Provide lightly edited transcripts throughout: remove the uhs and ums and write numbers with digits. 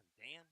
on, Dan.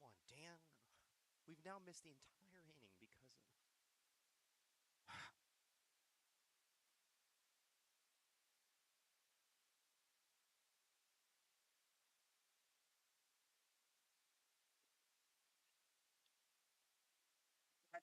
Come on, Dan. We've now missed the entire inning because of.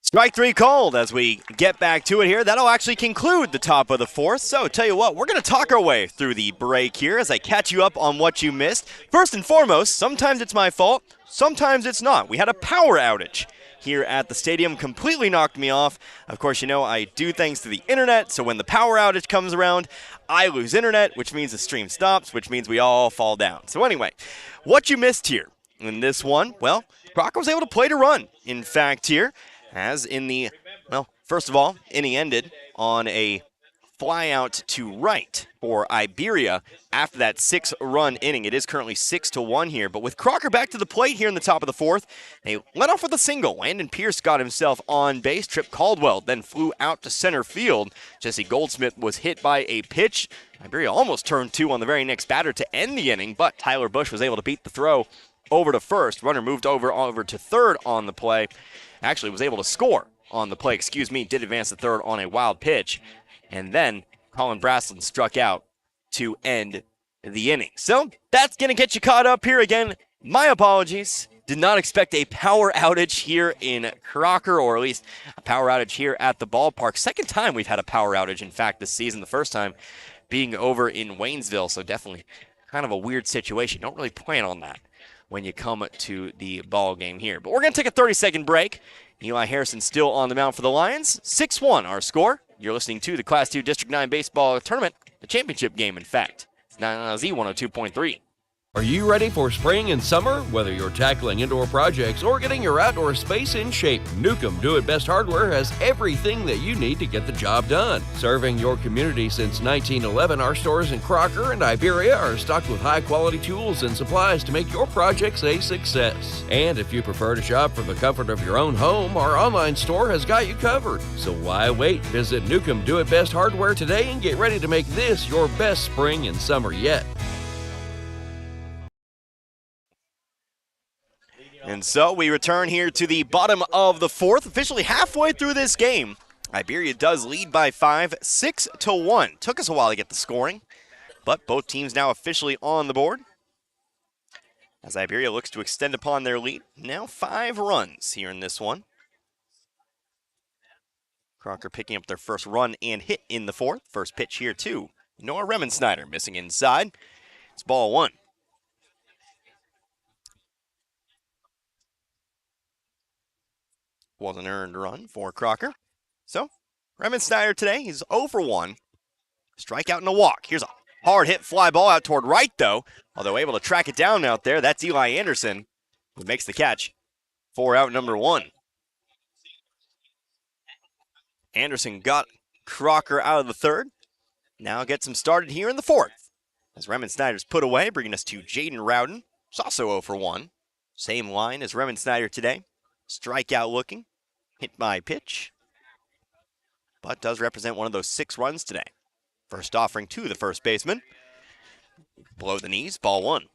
Strike three called as we get back to it here. That'll actually conclude the top of the fourth. So, tell you what, we're going to talk our way through the break here as I catch you up on what you missed. First and foremost, sometimes it's my fault, sometimes it's not. We had a power outage here at the stadium, completely knocked me off. Of course, you know, I do things to the internet, so when the power outage comes around, I lose internet, which means the stream stops, which means we all fall down. So anyway, what you missed here in this one, well, Crocker was able to play to run, in fact, here. As in the, well, first of all, inning ended on a fly out to right for Iberia after that 6-run inning. It is currently 6-1 here, but with Crocker back to the plate here in the top of the fourth, they let off with a single. Landon Pierce got himself on base. Trip Caldwell then flew out to center field. Jesse Goldsmith was hit by a pitch. Iberia almost turned two on the very next batter to end the inning, but Tyler Bush was able to beat the throw over to first. Runner moved over to third on the play. Actually was able to score on the play, did advance to third on a wild pitch. And then Colin Braslin struck out to end the inning. So that's going to get you caught up here again. My apologies. Did not expect a power outage here in Crocker, or at least a power outage here at the ballpark. Second time we've had a power outage, in fact, this season. The first time being over in Waynesville, so definitely kind of a weird situation. Don't really plan on that when you come to the ball game here. But we're going to take a 30-second break. Eli Harrison still on the mound for the Lions. 6-1 our score. You're listening to the Class 2 District 9 Baseball Tournament, the championship game, in fact. It's Z102.3. Are you ready for spring and summer? Whether you're tackling indoor projects or getting your outdoor space in shape, Newcomb Do It Best Hardware has everything that you need to get the job done. Serving your community since 1911, our stores in Crocker and Iberia are stocked with high-quality tools and supplies to make your projects a success. And if you prefer to shop from the comfort of your own home, our online store has got you covered. So why wait? Visit Newcomb Do It Best Hardware today and get ready to make this your best spring and summer yet. And so we return here to the bottom of the fourth, officially halfway through this game. Iberia does lead by 5, 6-1. Took us a while to get the scoring, but both teams now officially on the board. As Iberia looks to extend upon their lead, now 5 runs here in this one. Crocker picking up their first run and hit in the fourth. First pitch here too. Noah Remensnyder missing inside. It's ball 1. Was an earned run for Crocker. So, Remensnyder today, he's 0 for 1. Strikeout and a walk. Here's a hard hit fly ball out toward right, though. Although able to track it down out there, that's Eli Anderson who makes the catch for out number 1. Anderson got Crocker out of the third. Now gets him started here in the fourth. As Remensnyder's put away, bringing us to Jaden Rowden. He's also 0 for 1. Same line as Remensnyder today. Strikeout looking. Hit by pitch. But does represent one of those 6 runs today. First offering to the first baseman. Below the knees, ball 1.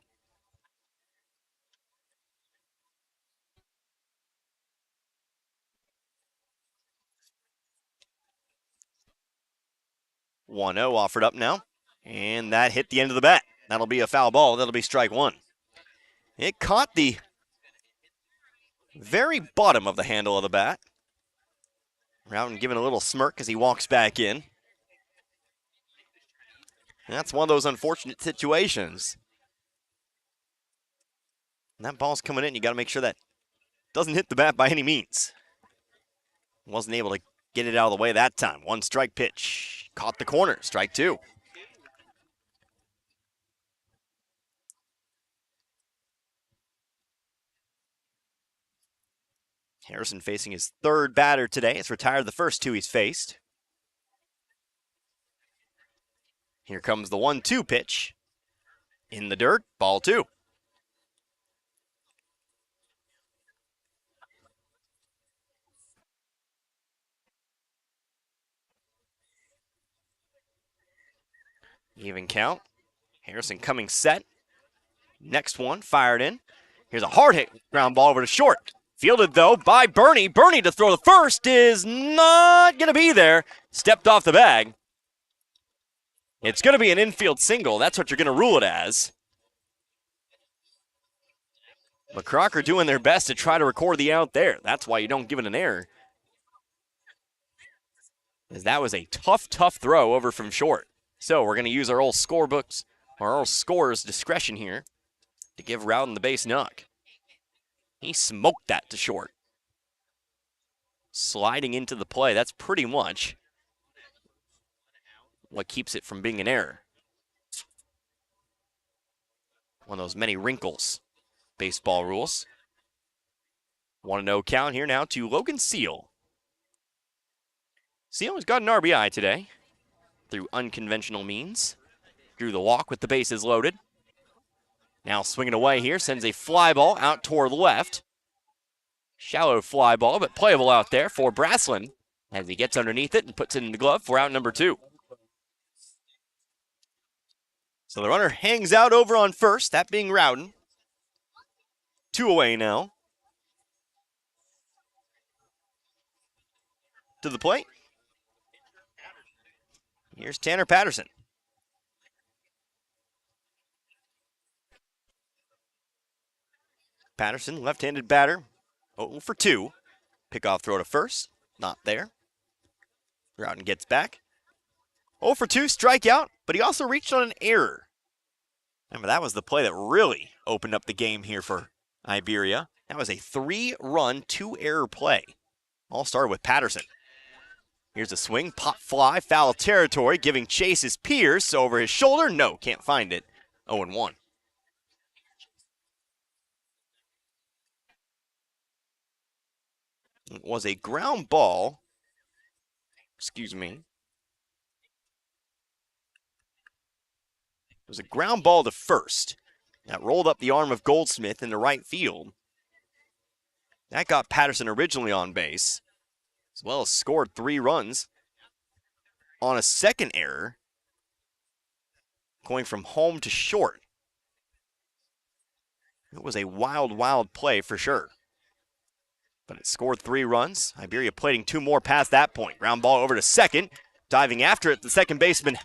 1-0 offered up now. And that hit the end of the bat. That'll be a foul ball. That'll be strike one. It caught the very bottom of the handle of the bat. Rowden giving a little smirk as he walks back in. And that's one of those unfortunate situations. And that ball's coming in. You got to make sure that doesn't hit the bat by any means. Wasn't able to get it out of the way that time. One strike pitch. Caught the corner. Strike two. Harrison facing his third batter today. It's retired the first two he's faced. Here comes the 1-2 pitch. In the dirt, ball two. Even count. Harrison coming set. Next one, fired in. Here's a hard hit ground ball over to short. Fielded, though, by Bernie. Bernie to throw the first is not going to be there. Stepped off the bag. It's going to be an infield single. That's what you're going to rule it as. But Crocker doing their best to try to record the out there. That's why you don't give it an error. As that was a tough throw over from short. So we're going to use our old scorebooks, our old scorer's discretion here to give Rowden the base knock. He smoked that to short. Sliding into the play, that's pretty much what keeps it from being an error. One of those many wrinkles. Baseball rules. 1-0 count here now to Logan Seal. Seal has got an RBI today through unconventional means. Drew the walk with the bases loaded. Now swinging away here, sends a fly ball out toward the left. Shallow fly ball, but playable out there for Braslin as he gets underneath it and puts it in the glove for out number two. So the runner hangs out over on first, that being Rowden. 2 away now. To the plate. Here's Tanner Patterson. Patterson, left-handed batter, 0 for 2. Pickoff throw to first, not there. Rowden gets back. 0 for 2, strikeout, but he also reached on an error. Remember, that was the play that really opened up the game here for Iberia. That was a 3-run, 2-error play. All started with Patterson. Here's a swing, pop fly, foul territory, giving chase is Pierce over his shoulder. No, can't find it. 0-1. It was a ground ball. Excuse me. It was a ground ball to first. That rolled up the arm of Goldsmith in the right field. That got Patterson originally on base, as well as scored 3 runs on a second error, going from home to short. It was a wild play for sure. But it scored 3 runs. Iberia plating 2 more past that point. Ground ball over to second. Diving after it, the second baseman.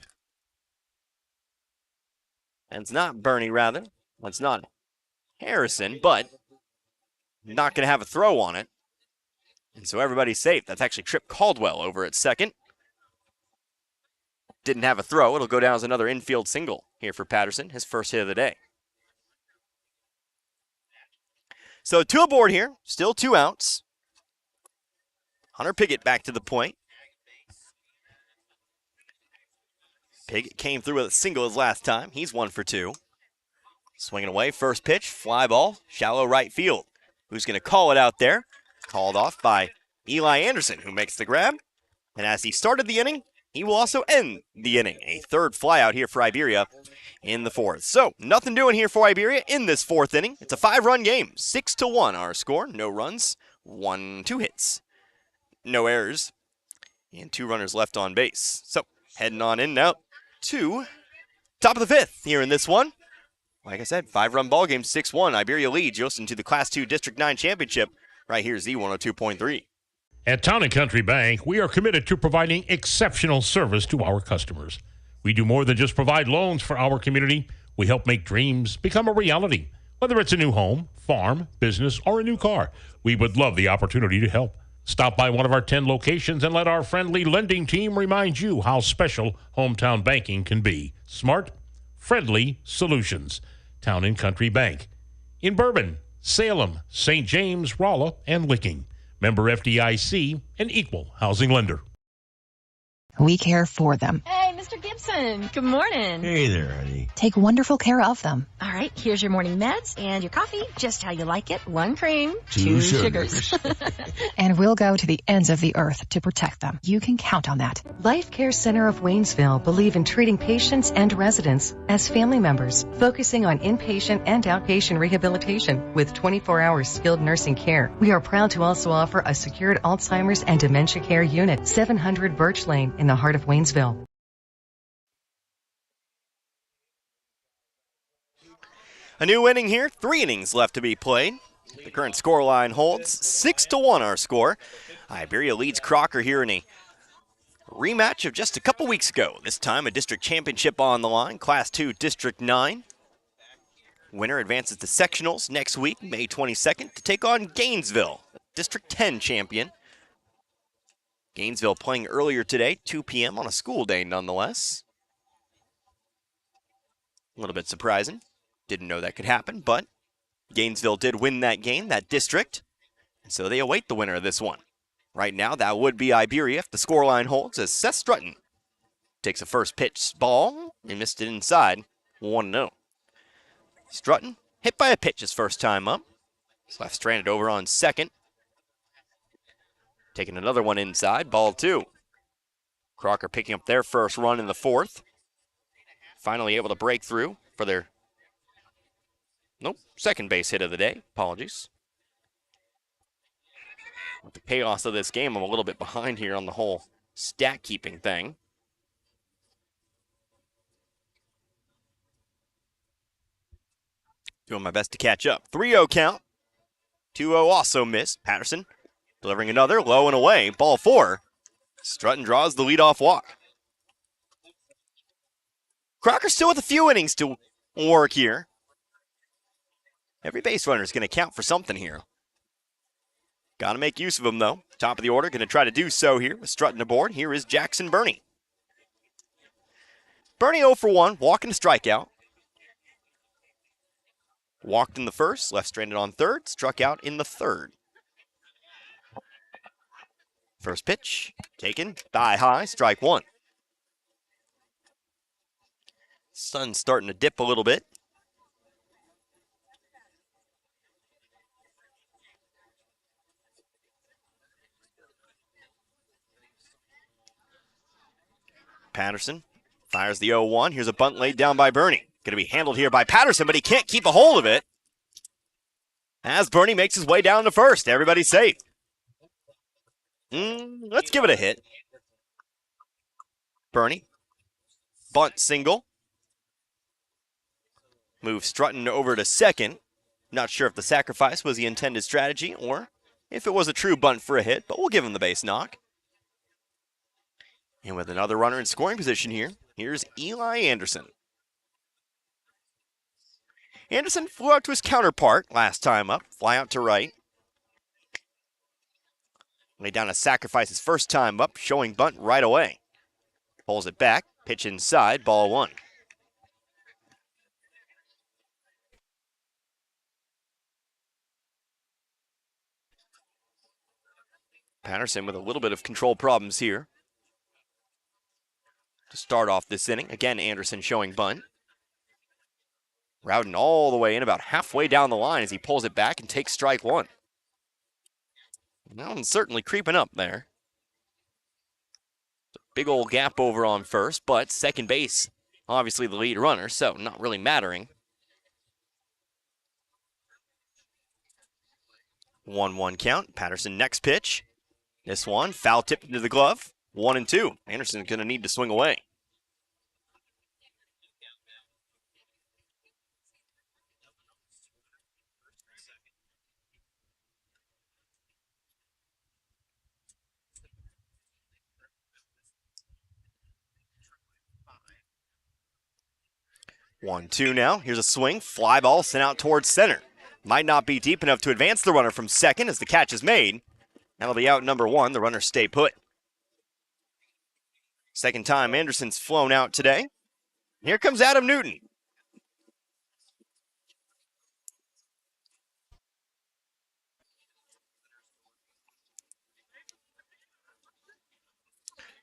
And it's not Bernie, rather. It's not Harrison, but not going to have a throw on it. And so everybody's safe. That's actually Trip Caldwell over at second. Didn't have a throw. It'll go down as another infield single here for Patterson, his first hit of the day. So 2 aboard here, still 2 outs. Hunter Piggott back to the point. Piggott came through with a single his last time. He's 1 for 2. Swinging away, first pitch, fly ball, shallow right field. Who's going to call it out there? Called off by Eli Anderson, who makes the grab. And as he started the inning, he will also end the inning. A third flyout here for Iberia in the 4th. So, nothing doing here for Iberia in this 4th inning. It's a 5-run game. 6-1 our score. No runs, 2 hits. No errors, and 2 runners left on base. So, heading on in now to top of the 5th here in this one. Like I said, 5-run ball game, 6-1. Iberia leads. You're listening to the Class 2 District 9 Championship right here, Z102.3. At Town & Country Bank, we are committed to providing exceptional service to our customers. We do more than just provide loans for our community. We help make dreams become a reality. Whether it's a new home, farm, business, or a new car, we would love the opportunity to help. Stop by one of our 10 locations and let our friendly lending team remind you how special hometown banking can be. Smart, friendly solutions. Town & Country Bank. In Bourbon, Salem, St. James, Rolla, and Licking. Member FDIC, an equal housing lender. We care for them. Hey, Mr. Gibson. Good morning. Hey there, honey. Take wonderful care of them. All right, here's your morning meds and your coffee, just how you like it. 1 cream, 2 sugars. And we'll go to the ends of the earth to protect them. You can count on that. Life Care Center of Waynesville believe in treating patients and residents as family members, focusing on inpatient and outpatient rehabilitation with 24-hour skilled nursing care. We are proud to also offer a secured Alzheimer's and dementia care unit, 700 Birch Lane in the heart of Waynesville. A new inning here, 3 innings left to be played. The current scoreline holds 6-1 our score. Iberia leads Crocker here in a rematch of just a couple weeks ago. This time a district championship on the line, Class 2 District 9. Winner advances to sectionals next week, May 22nd, to take on Gainesville, District 10 champion. Gainesville playing earlier today, 2 p.m. on a school day nonetheless. A little bit surprising. Didn't know that could happen, but Gainesville did win that game, that district, and so they await the winner of this one. Right now, that would be Iberia if the scoreline holds, as Seth Strutton takes a first pitch ball and missed it inside, 1-0. Strutton hit by a pitch his first time up. He's left stranded over on second. Taking another one inside, ball 2. Crocker picking up their first run in the 4th. Finally able to break through for their second base hit of the day. Apologies. With the chaos of this game, I'm a little bit behind here on the whole stat keeping thing. Doing my best to catch up. 3-0 count. 2-0 also missed. Patterson delivering another, low and away. Ball 4. Strutton draws the leadoff walk. Crocker still with a few innings to work here. Every base runner is going to count for something here. Got to make use of them, though. Top of the order, going to try to do so here with Strutton aboard. Here is Jackson Burney. Burney 0 for 1, walking a strikeout. Walked in the first, left stranded on third, struck out in the third. First pitch, taken, thigh high, strike 1. Sun's starting to dip a little bit. Patterson fires the 0-1. Here's a bunt laid down by Burney. Going to be handled here by Patterson, but he can't keep a hold of it. As Burney makes his way down to first, everybody's safe. Let's give it a hit. Burney, bunt single. Moves Strutton over to second. Not sure if the sacrifice was the intended strategy or if it was a true bunt for a hit, but we'll give him the base knock. And with another runner in scoring position here, here's Eli Anderson. Anderson flew out to his counterpart last time up, fly out to right. Laid down a sacrifice his first time up, showing bunt right away. Pulls it back, pitch inside, ball 1. Patterson with a little bit of control problems here to start off this inning. Again, Anderson showing bunt. Routing all the way in, about halfway down the line as he pulls it back and takes strike 1. That one's certainly creeping up there. Big old gap over on first, but second base, obviously the lead runner, so not really mattering. 1-1 count. Patterson next pitch. This one, foul tipped into the glove. 1-2. Anderson's going to need to swing away. 1-2 now. Here's a swing. Fly ball sent out towards center. Might not be deep enough to advance the runner from second as the catch is made. That'll be out number 1. The runner stay put. Second time Anderson's flown out today. Here comes Adam Newton.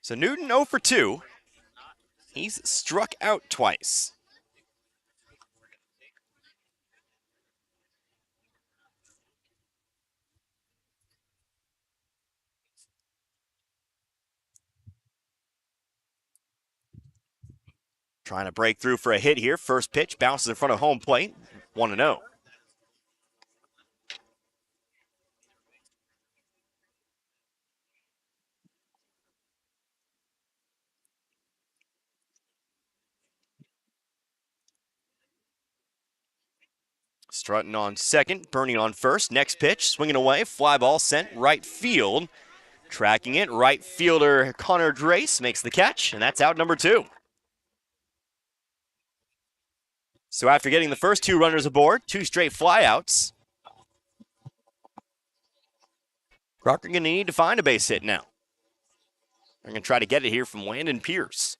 So Newton 0 for 2. He's struck out twice. Trying to break through for a hit here. First pitch bounces in front of home plate. 1-0. Strutting on second, Bernie on first. Next pitch, swinging away, fly ball sent right field. Tracking it, right fielder Connor Drace makes the catch, and that's out number 2. So after getting the first 2 runners aboard, 2 straight flyouts, Crocker going to need to find a base hit now. They're going to try to get it here from Landon Pierce.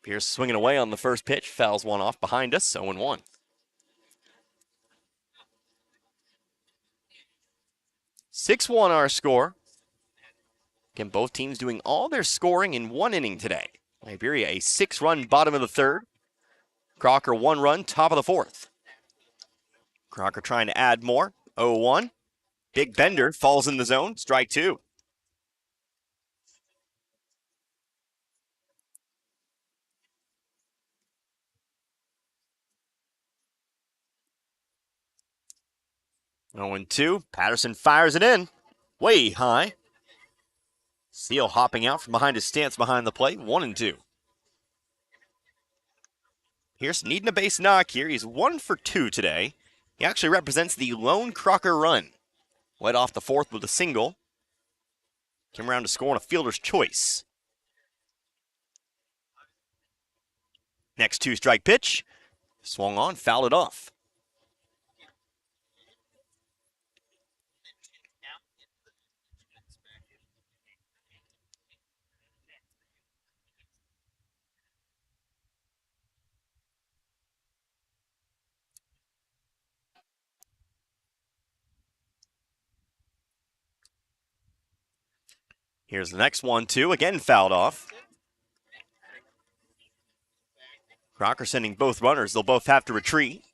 Pierce swinging away on the first pitch, fouls one off behind us, 0-1. (6-1) our score. Again, both teams doing all their scoring in 1 inning today. Iberia a 6-run bottom of the 3rd. Crocker 1 run top of the 4th. Crocker trying to add more. 0-1. Big bender falls in the zone. Strike 2. Oh, 0-2. Patterson fires it in. Way high. Seal hopping out from behind his stance behind the plate. 1-2. Pierce needing a base knock here. He's 1 for 2 today. He actually represents the lone Crocker run. Led off the 4th with a single. Came around to score on a fielder's choice. Next 2-strike pitch. Swung on, fouled it off. Here's the next 1-2, again fouled off. Crocker sending both runners. They'll both have to retreat.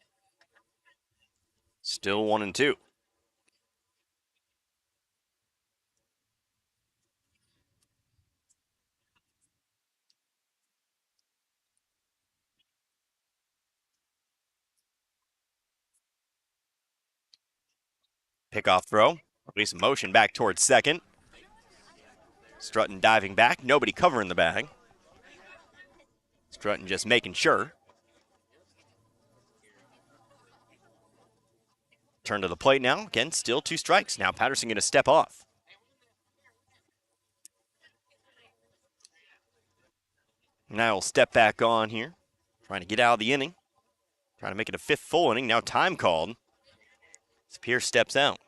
Still 1-2. Pickoff throw. Release motion back towards second. Strutton diving back. Nobody covering the bag. Strutton just making sure. Turn to the plate now. Again, still 2 strikes. Now Patterson going to step off. Now he'll step back on here. Trying to get out of the inning. Trying to make it a 5th full inning. Now time called. As Pierce steps out.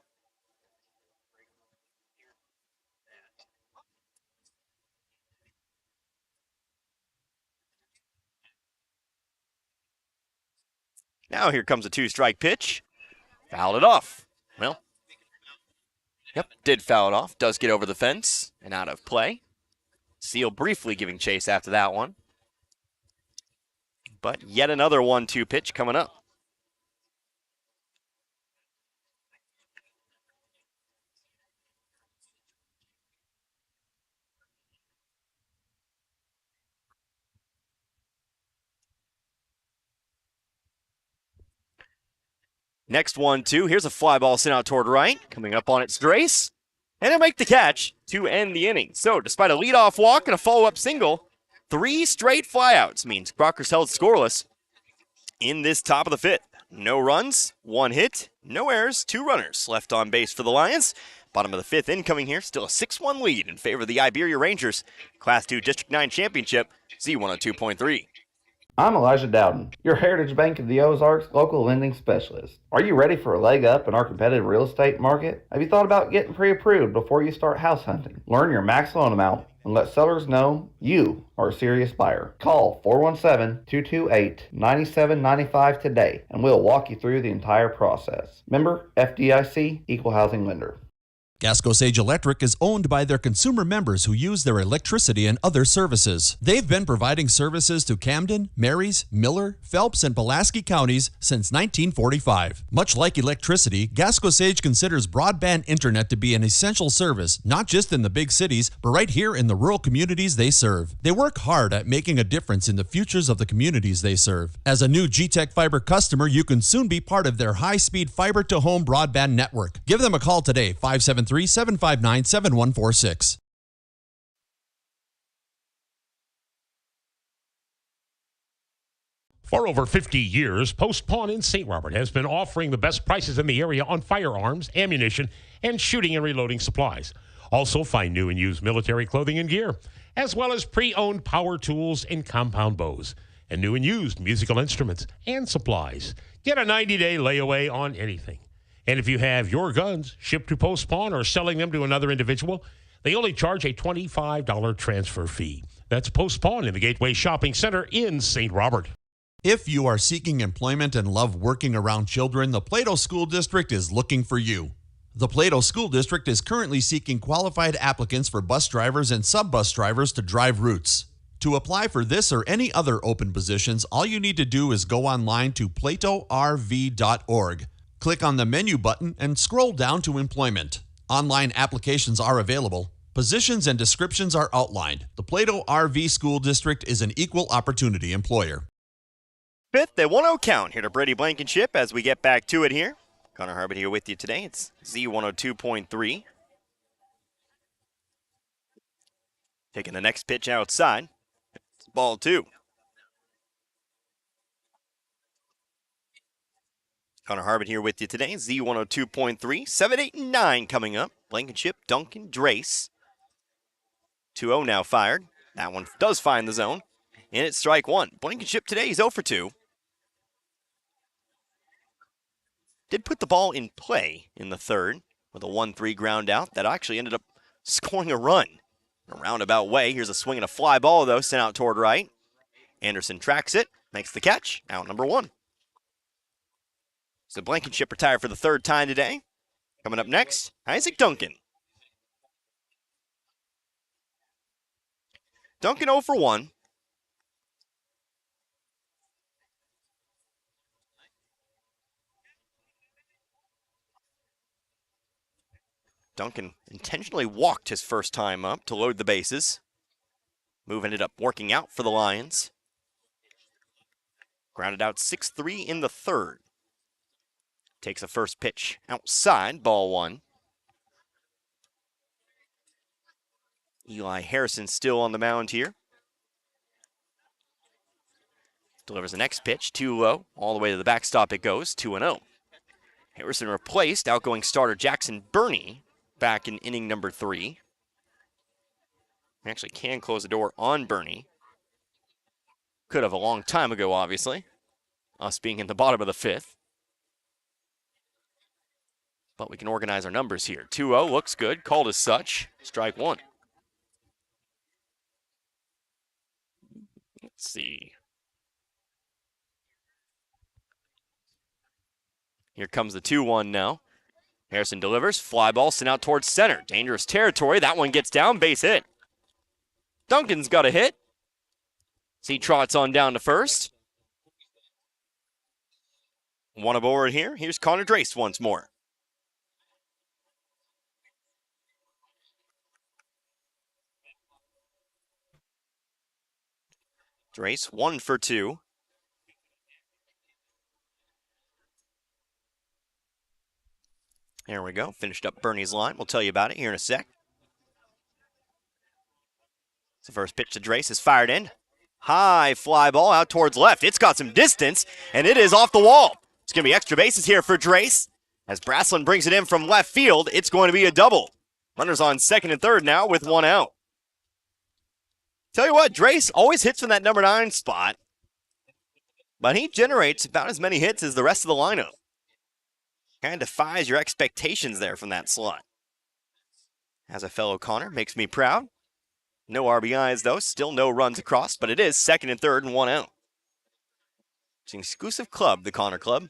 Now here comes a 2-strike pitch. Fouled it off. Well, yep, did foul it off. Does get over the fence and out of play. Seal briefly giving chase after that one. But yet another 1-2 pitch coming up. Next 1-2. Here's a fly ball sent out toward right. Coming up on its Drace. And he'll make the catch to end the inning. So despite a leadoff walk and a follow-up single, 3 straight flyouts means Crocker's held scoreless in this top of the 5th. no runs, 1 hit, no errors, 2 runners left on base for the Lions. Bottom of the 5th incoming here, still a 6-1 lead in favor of the Iberia Rangers. Class 2 District 9 Championship, Z102.3. I'm Elijah Dowden, your Heritage Bank of the Ozarks local lending specialist. Are you ready for a leg up in our competitive real estate market? Have you thought about getting pre-approved before you start house hunting? Learn your max loan amount and let sellers know you are a serious buyer. Call 417-228-9795 today and we'll walk you through the entire process. Member FDIC, Equal Housing Lender. Gasco Sage Electric is owned by their consumer members who use their electricity and other services. They've been providing services to Camden, Marys, Miller, Phelps, and Pulaski counties since 1945. Much like electricity, Gasco Sage considers broadband internet to be an essential service, not just in the big cities, but right here in the rural communities they serve. They work hard at making a difference in the futures of the communities they serve. As a new G-Tech Fiber customer, you can soon be part of their high-speed fiber-to-home broadband network. Give them a call today, 573-759-7146. For over 50 years, Post Pawn in St. Robert has been offering the best prices in the area on firearms, ammunition, and shooting and reloading supplies. Also, find new and used military clothing and gear, as well as pre-owned power tools and compound bows, and new and used musical instruments and supplies. Get a 90-day layaway on anything. And if you have your guns shipped to Post Pawn or selling them to another individual, they only charge a $25 transfer fee. That's Post Pawn in the Gateway Shopping Center in St. Robert. If you are seeking employment and love working around children, the Plato School District is looking for you. The Plato School District is currently seeking qualified applicants for bus drivers and sub-bus drivers to drive routes. To apply for this or any other open positions, all you need to do is go online to platorv.org. Click on the menu button and scroll down to employment. Online applications are available. Positions and descriptions are outlined. The Plato RV School District is an equal opportunity employer. 5th at 1-0 count here to Brady Blankenship as we get back to it here. Connor Harbert here with you today. It's Z102.3. Taking the next pitch outside. It's ball 2. Connor Harbert here with you today. Z102.3. 7, 8, and 9 coming up. Blankenship, Duncan, Drace. 2-0 now fired. That one does find the zone. And it's strike 1. Blankenship today, he's 0 for 2. Did put the ball in play in the 3rd with a 1-3 ground out that actually ended up scoring a run in a roundabout way. Here's a swing and a fly ball, though, sent out toward right. Anderson tracks it, makes the catch, out number 1. So Blankenship retired for the 3rd time today. Coming up next, Isaac Duncan. Duncan 0 for 1. Duncan intentionally walked his first time up to load the bases. Move ended up working out for the Lions. Grounded out 6-3 in the 3rd. Takes a first pitch outside, ball 1. Eli Harrison still on the mound here. Delivers the next pitch, too low. All the way to the backstop it goes, 2-0. Harrison replaced outgoing starter Jackson Burney back in inning number 3. We actually can close the door on Burney. Could have a long time ago, obviously. Us being in the bottom of the 5th. But we can organize our numbers here. 2-0 looks good, called as such. Strike 1. Let's see. Here comes the 2-1 now. Harrison delivers, fly ball sent out towards center. Dangerous territory, that one gets down, base hit. Duncan's got a hit. He trots on down to first. One aboard here, here's Connor Drace once more. Drace 1 for 2. There we go. Finished up Burney's line. We'll tell you about it here in a sec. The first pitch to Drace is fired in. High fly ball out towards left. It's got some distance, and it is off the wall. It's going to be extra bases here for Drace. As Braslin brings it in from left field, it's going to be a double. Runners on second and third now with one out. Tell you what, Drace always hits from that number 9 spot, but he generates about as many hits as the rest of the lineup. Kind of defies your expectations there from that slot. As a fellow Connor, makes me proud. No RBIs though, still no runs across, but it is second and third and one out. It's an exclusive club, the Connor Club.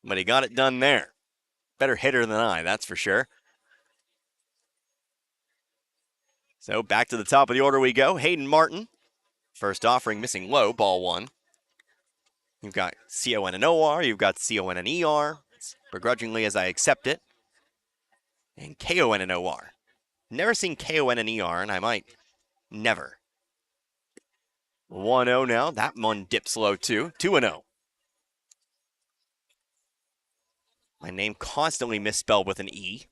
But he got it done there. Better hitter than I, that's for sure. So back to the top of the order we go. Hayden Martin, first offering, missing low, ball 1. You've got C-O-N-N-O-R, you've got C-O-N-N-E-R, begrudgingly as I accept it. And K-O-N-N-O-R. Never seen K-O-N-N-E-R, and I might never. 1-0 now, that one dips low too. 2-0. My name constantly misspelled with an E.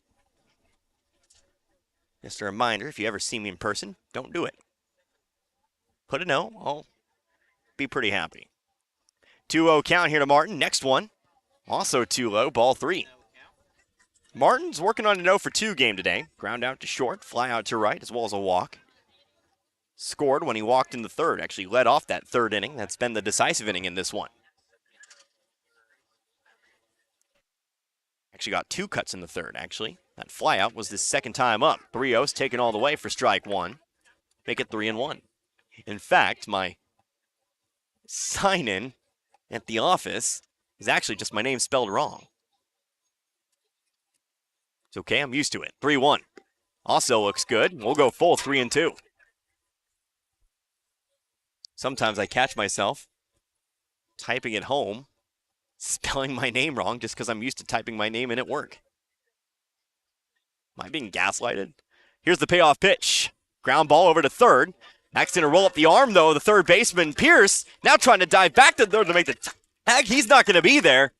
Just a reminder, if you ever see me in person, don't do it. Put a no, I'll be pretty happy. 2-0 count here to Martin. Next one, also too low, ball 3. Martin's working on a 0 for 2 game today. Ground out to short, fly out to right, as well as a walk. Scored when he walked in the third, actually led off that third inning. That's been the decisive inning in this one. Actually got 2 cuts in the third, actually. That flyout was the second time up. 3-0's taken all the way for strike 1. Make it 3-1. In fact, my sign-in at the office is actually just my name spelled wrong. It's okay, I'm used to it. 3-1. Also looks good. We'll go full 3-2. Sometimes I catch myself typing at home, spelling my name wrong just because I'm used to typing my name in at work. Am I being gaslighted? Here's the payoff pitch. Ground ball over to third. That's going to roll up the arm, though. The third baseman, Pierce, now trying to dive back to third to make the tag. He's not going to be there.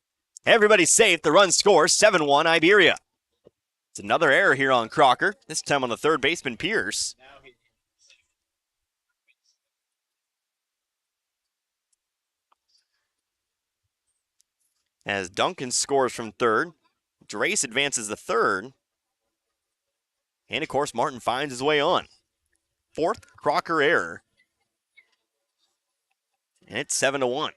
Everybody's safe. The run scores 7-1 Iberia. It's another error here on Crocker, this time on the third baseman, Pierce. As Duncan scores from third, Drace advances the third. And, of course, Martin finds his way on. 4th Crocker error. And it's 7-1.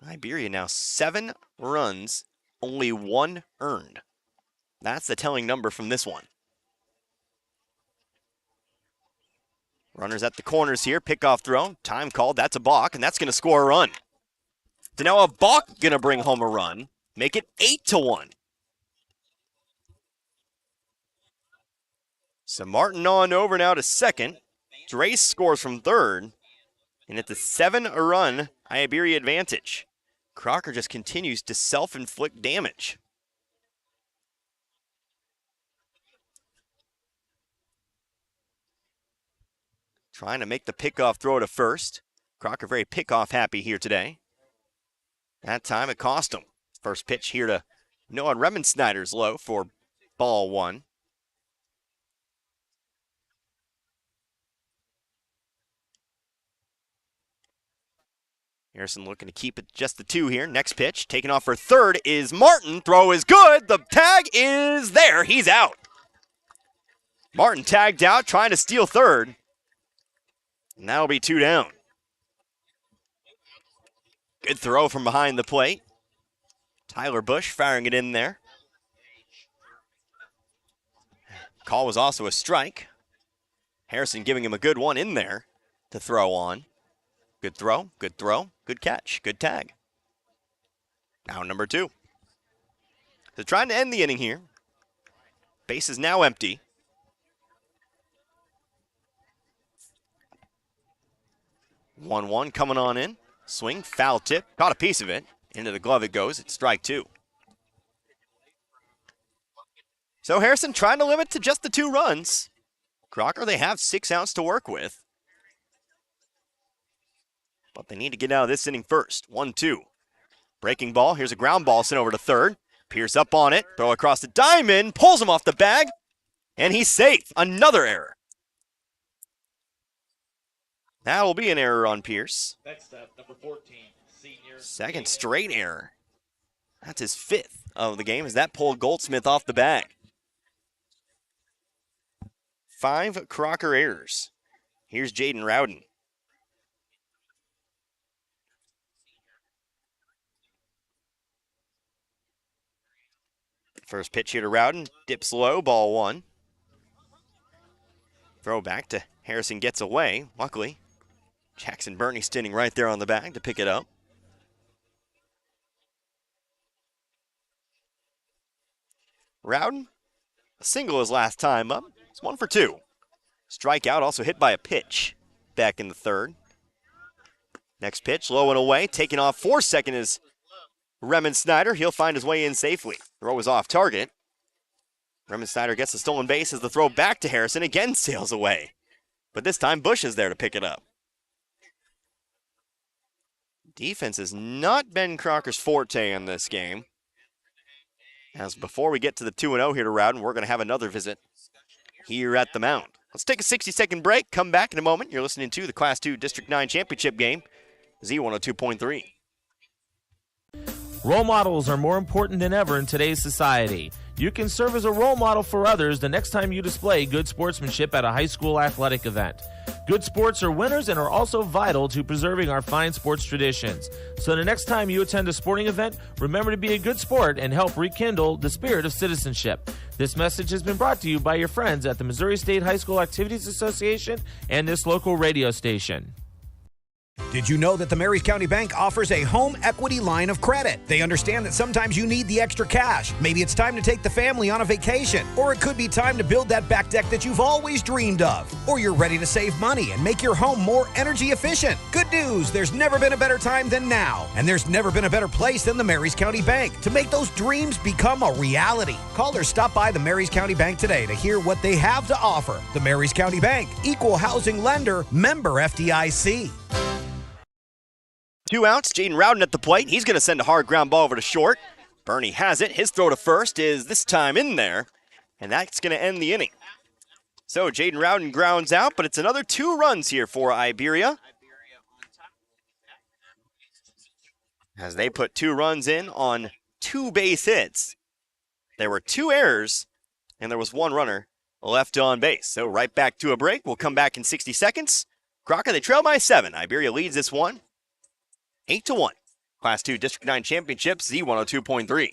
Iberia now 7 runs, only 1 earned. That's the telling number from this one. Runners at the corners here, pickoff throw, time called, that's a balk, and that's going to score a run. So now a balk going to bring home a run, make it 8-1. So Martin on over now to second. Drace scores from third. And it's a 7-run Iberia advantage. Crocker just continues to self-inflict damage. Trying to make the pickoff throw to first. Crocker very pickoff happy here today. That time it cost him. First pitch here to Noah Remensnyder's low for ball 1. Harrison looking to keep it just the 2 here. Next pitch, taking off for third is Martin. Throw is good. The tag is there. He's out. Martin tagged out, trying to steal third. And that'll be 2 down. Good throw from behind the plate. Tyler Bush firing it in there. Call was also a strike. Harrison giving him a good one in there to throw on. Good throw, good catch, good tag. Now number 2. So trying to end the inning here. Base is now empty. One coming on in. Swing, foul tip, caught a piece of it. Into the glove it goes, it's strike 2. So Harrison trying to limit to just the 2 runs. Crocker, they have 6 outs to work with. But they need to get out of this inning first. 1-2. Breaking ball. Here's a ground ball sent over to third. Pierce up on it. Throw across the diamond. Pulls him off the bag. And he's safe. Another error. That will be an error on Pierce. Next up, number 14, senior. Second straight error. That's his 5th of the game as that pulled Goldsmith off the bag. 5 Crocker errors. Here's Jaden Rowden. First pitch here to Rowden, dips low, ball 1. Throw back to Harrison, gets away. Luckily, Jackson Burney standing right there on the bag to pick it up. Rowden, a single his last time up. It's 1 for 2. Strikeout, also hit by a pitch back in the 3rd. Next pitch, low and away. Taking off for second is Remen Snyder. He'll find his way in safely. Throw is off target. Remen Snyder gets the stolen base as the throw back to Harrison again sails away. But this time Bush is there to pick it up. Defense has not been Crocker's forte in this game. As before we get to the 2-0 here to Rowden, we're going to have another visit here at the mound. Let's take a 60-second break. Come back in a moment. You're listening to the Class 2 District 9 Championship game, Z102.3. Role models are more important than ever in today's society. You can serve as a role model for others the next time you display good sportsmanship at a high school athletic event. Good sports are winners and are also vital to preserving our fine sports traditions. So the next time you attend a sporting event, remember to be a good sport and help rekindle the spirit of citizenship. This message has been brought to you by your friends at the Missouri State High School Activities Association and this local radio station. Did you know that the Marys County Bank offers a home equity line of credit? They understand that sometimes you need the extra cash. Maybe it's time to take the family on a vacation, or it could be time to build that back deck that you've always dreamed of, or you're ready to save money and make your home more energy efficient. Good news, there's never been a better time than now, and there's never been a better place than the Marys County Bank to make those dreams become a reality. Call or stop by the Marys County Bank today to hear what they have to offer. The Marys County Bank, equal housing lender, member FDIC. 2 outs, Jaden Rowden at the plate. He's going to send a hard ground ball over to short. Burney has it. His throw to first is this time in there, and that's going to end the inning. So Jaden Rowden grounds out, but it's another 2 runs here for Iberia, as they put 2 runs in on 2 base hits. There were 2 errors, and there was 1 runner left on base. So right back to a break. We'll come back in 60 seconds. Crocker, they trail by 7. Iberia leads this one 8-1. Class 2 District 9 Championship, Z102.3.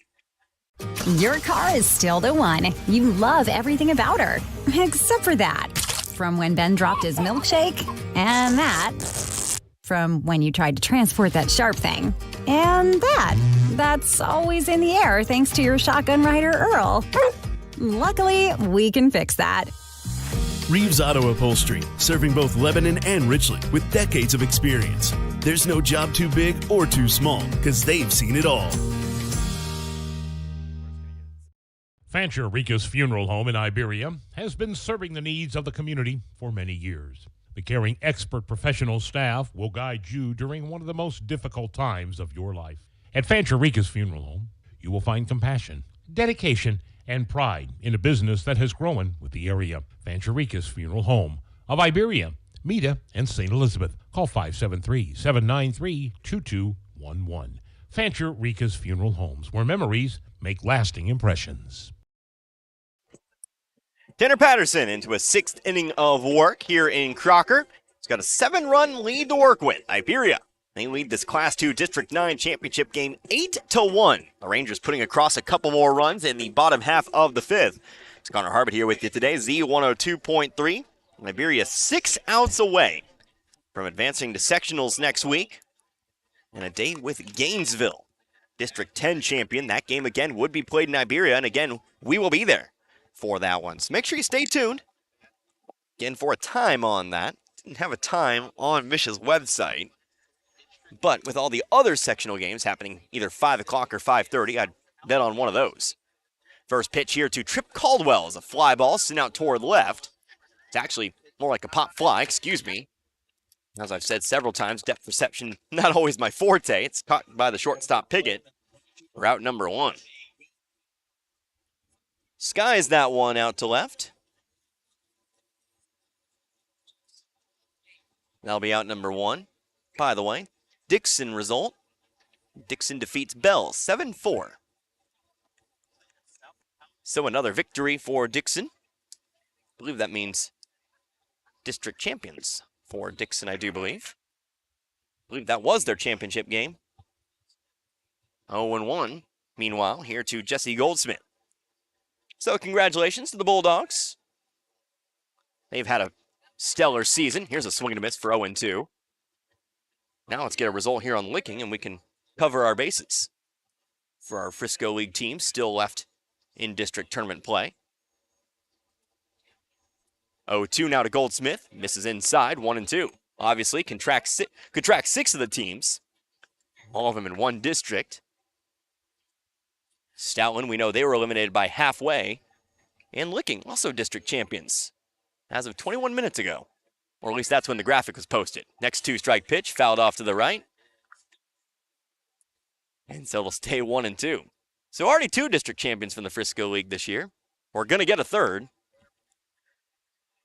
Your car is still the one. You love everything about her, except for that. From when Ben dropped his milkshake, and that. From when you tried to transport that sharp thing, and that. That's always in the air thanks to your shotgun rider, Earl. Luckily, we can fix that. Reeves Auto Upholstery, serving both Lebanon and Richland with decades of experience. There's no job too big or too small, because they've seen it all. Fancher Rica's Funeral Home in Iberia has been serving the needs of the community for many years. The caring expert professional staff will guide you during one of the most difficult times of your life. At Fancher Rica's Funeral Home, you will find compassion, dedication, and pride in a business that has grown with the area. Fancher Rica's Funeral Home of Iberia, Meda, and St. Elizabeth. Call 573-793-2211. Fancher Rica's Funeral Homes, where memories make lasting impressions. Tanner Patterson into a 6th inning of work here in Crocker. He's got a 7-run lead to work with. Iberia, they lead this Class 2 District 9 Championship game 8-1. The Rangers putting across a couple more runs in the bottom half of the 5th. It's Connor Harbert here with you today, Z102.3. Iberia 6 outs away from advancing to sectionals next week. And a date with Gainesville, District 10 champion. That game again would be played in Iberia, and again, we will be there for that one. So make sure you stay tuned. Again, for a time on that. Didn't have a time on Mish's website. But with all the other sectional games happening either 5 o'clock or 5:30, I'd bet on one of those. First pitch here to Trip Caldwell is a fly ball sent out toward left. It's actually more like a pop fly, excuse me. As I've said several times, depth perception not always my forte. It's caught by the shortstop Piggott. Route number 1. Skies that one out to left. That'll be out number 1. By the way, Dixon result. Dixon defeats Bell 7-4. So another victory for Dixon. I believe that means district champions for Dixon, I do believe. I believe that was their championship game. 0-1, meanwhile, here to Jesse Goldsmith. So congratulations to the Bulldogs. They've had a stellar season. Here's a swing and a miss for 0-2. Now let's get a result here on Licking, and we can cover our bases for our Frisco League teams still left in district tournament play. 0-2 now to Goldsmith. Misses inside, 1-2. Obviously, could track 6 of the teams. All of them in one district. Stoutland, we know they were eliminated by halfway. And Licking, also district champions, as of 21 minutes ago. Or at least that's when the graphic was posted. Next 2-strike pitch, fouled off to the right. And so it'll stay 1-2. So already 2 district champions from the Frisco League this year. We're going to get a third.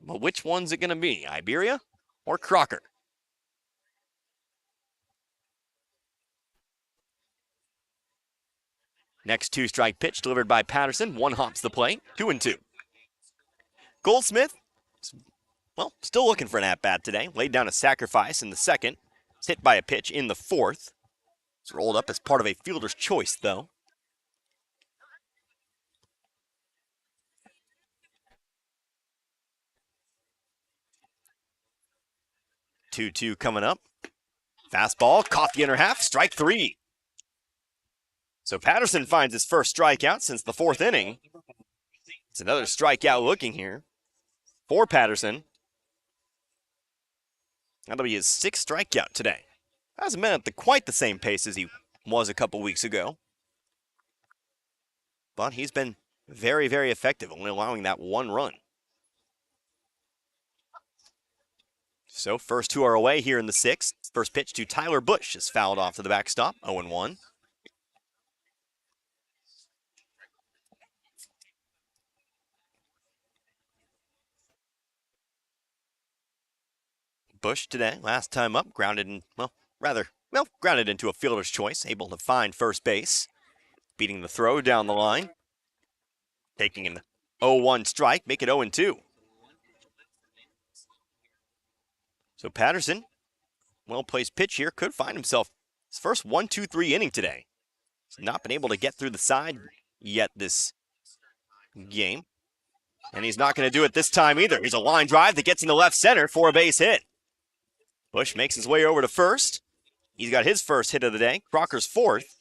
But which one's it going to be? Iberia or Crocker? Next 2-strike pitch delivered by Patterson. 1 hops the plate. 2-2. Goldsmith, well, still looking for an at-bat today. Laid down a sacrifice in the second. It's hit by a pitch in the fourth. It's rolled up as part of a fielder's choice, though. 2-2 coming up. Fastball, caught the inner half, strike 3. So Patterson finds his first strikeout since the 4th inning. It's another strikeout looking here for Patterson. That'll be his 6th strikeout today. Hasn't been at quite the same pace as he was a couple weeks ago. But he's been very, very effective, only allowing that 1 run. So first 2 are away here in the 6th. First pitch to Tyler Bush is fouled off to the backstop, 0-1. Bush today, last time up, grounded into a fielder's choice, able to find first base. Beating the throw down the line. Taking an 0-1 strike, make it 0-2. So Patterson, well-placed pitch here, could find himself his first 1-2-3 inning today. He's not been able to get through the side yet this game. And he's not going to do it this time either. Here's a line drive that gets into left center for a base hit. Bush makes his way over to first. He's got his first hit of the day. Crocker's 4th.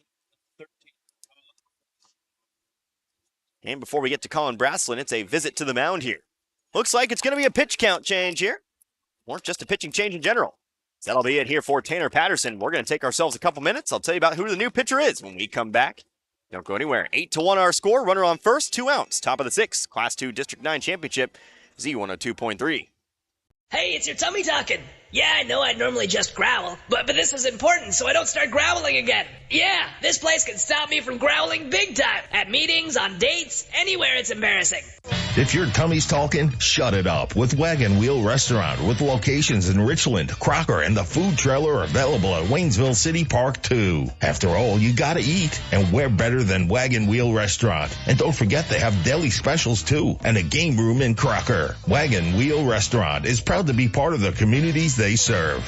And before we get to Colin Braslin, it's a visit to the mound here. Looks like it's going to be a pitch count change here. Or just a pitching change in general. That'll be it here for Tanner Patterson. We're going to take ourselves a couple minutes. I'll tell you about who the new pitcher is when we come back. Don't go anywhere. 8-1 our score. Runner on first, 2 outs. Top of the 6th. Class 2 District 9 Championship. Z102.3. Hey, it's your tummy talking. Yeah, I know I'd normally just growl, but this is important so I don't start growling again. Yeah, this place can stop me from growling big time. At meetings, on dates, anywhere it's embarrassing. If your tummy's talking, shut it up with Wagon Wheel Restaurant with locations in Richland, Crocker, and the food trailer available at Waynesville City Park too. After all, you gotta eat, and where better than Wagon Wheel Restaurant? And don't forget they have deli specials too, and a game room in Crocker. Wagon Wheel Restaurant is proud to be part of the communities they serve.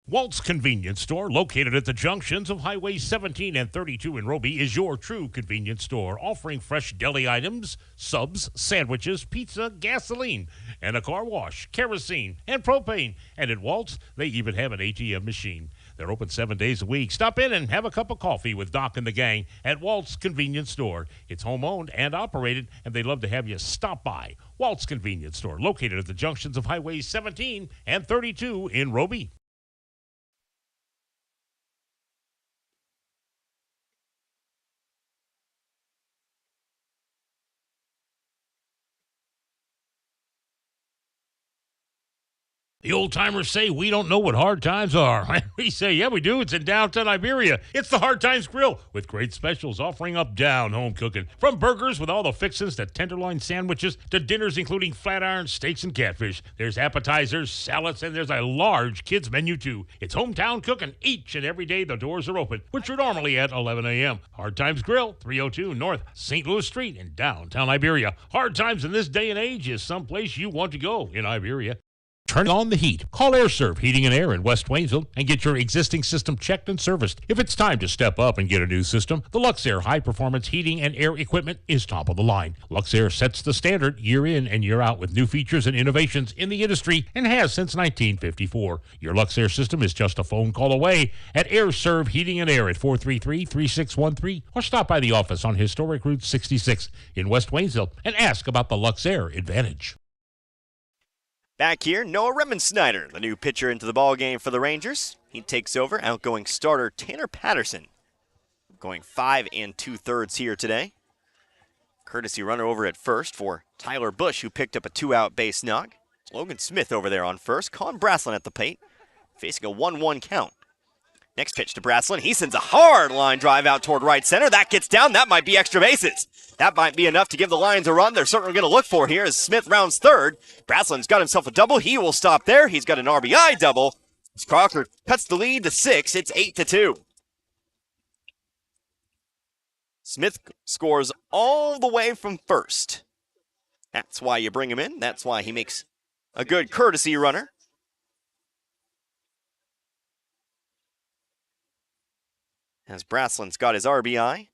Walt's Convenience Store, located at the junctions of Highway 17 and 32 in Roby, is your true convenience store, offering fresh deli items, subs, sandwiches, pizza, gasoline, and a car wash, kerosene, and propane. And at Walt's, they even have an ATM machine. They're open 7 days a week. Stop in and have a cup of coffee with Doc and the gang at Walt's Convenience Store. It's home-owned and operated, and they'd love to have you stop by. Walt's Convenience Store, located at the junctions of Highway 17 and 32 in Roby. The old timers say we don't know what hard times are. We say, yeah, we do. It's in downtown Iberia. It's the Hard Times Grill with great specials offering up down home cooking. From burgers with all the fixins to tenderloin sandwiches to dinners including flat iron steaks and catfish. There's appetizers, salads, and there's a large kids menu too. It's hometown cooking each and every day the doors are open, which are normally at 11 a.m. Hard Times Grill, 302 North St. Louis Street in downtown Iberia. Hard times in this day and age is someplace you want to go in Iberia. Turn on the heat. Call AirServe Heating and Air in West Waynesville and get your existing system checked and serviced. If it's time to step up and get a new system, the Luxair high-performance heating and air equipment is top of the line. Luxair sets the standard year in and year out with new features and innovations in the industry and has since 1954. Your Luxair system is just a phone call away at AirServe Heating and Air at 433-3613 or stop by the office on Historic Route 66 in West Waynesville and ask about the Luxair Advantage. Back here, Noah Remensnyder, the new pitcher into the ballgame for the Rangers. He takes over outgoing starter Tanner Patterson, going 5 2/3 here today. Courtesy runner over at first for Tyler Bush, who picked up a 2-out base knock. Logan Smith over there on first. Colin Braslin at the plate, facing a 1-1 count. Next pitch to Braslin. He sends a hard line drive out toward right center. That gets down. That might be extra bases. That might be enough to give the Lions a run they're certainly going to look for here as Smith rounds third. Braslin's got himself a double. He will stop there. He's got an RBI double. As Crocker cuts the lead to 6. It's 8-2. Smith scores all the way from first. That's why you bring him in. That's why he makes a good courtesy runner. As Braslin's got his RBI.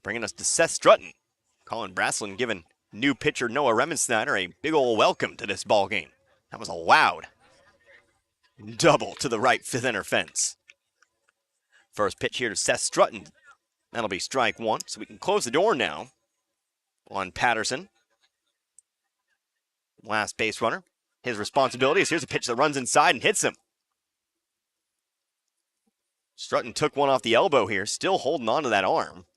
Bringing us to Seth Strutton. Colin Braslin giving new pitcher Noah Remensnyder a big ol' welcome to this ball game. That was a loud double to the right center fence. First pitch here to Seth Strutton. That'll be strike one, so we can close the door now on Patterson. Last base runner. His responsibility is here's a pitch that runs inside and hits him. Strutton took one off the elbow here, still holding on to that arm.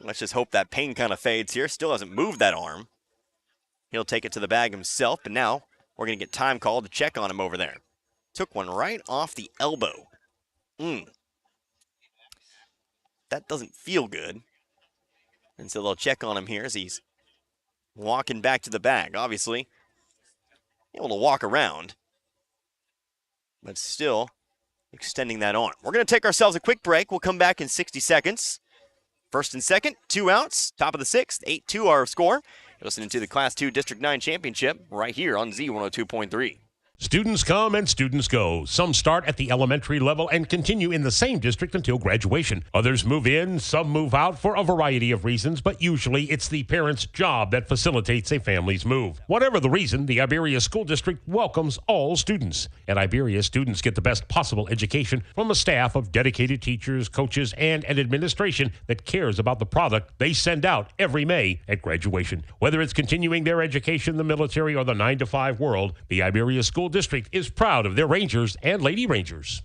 Let's just hope that pain kind of fades here. Still hasn't moved that arm. He'll take it to the bag himself, but now we're going to get time called to check on him over there. Took one right off the elbow. That doesn't feel good. And so they'll check on him here as he's walking back to the bag. Obviously, able to walk around, but still extending that arm. We're going to take ourselves a quick break. We'll come back in 60 seconds. First and second, 2 outs, top of the 6th, 8-2 our score. You're listening to the Class 2 District 9 Championship right here on Z102.3. Students come and students go. Some start at the elementary level and continue in the same district until graduation. Others move in, some move out for a variety of reasons, but usually it's the parent's job that facilitates a family's move. Whatever the reason, the Iberia School District welcomes all students. At Iberia, students get the best possible education from a staff of dedicated teachers, coaches, and an administration that cares about the product they send out every May at graduation. Whether it's continuing their education in the military or the 9-to-5 world, the Iberia School District is proud of their Rangers and Lady Rangers.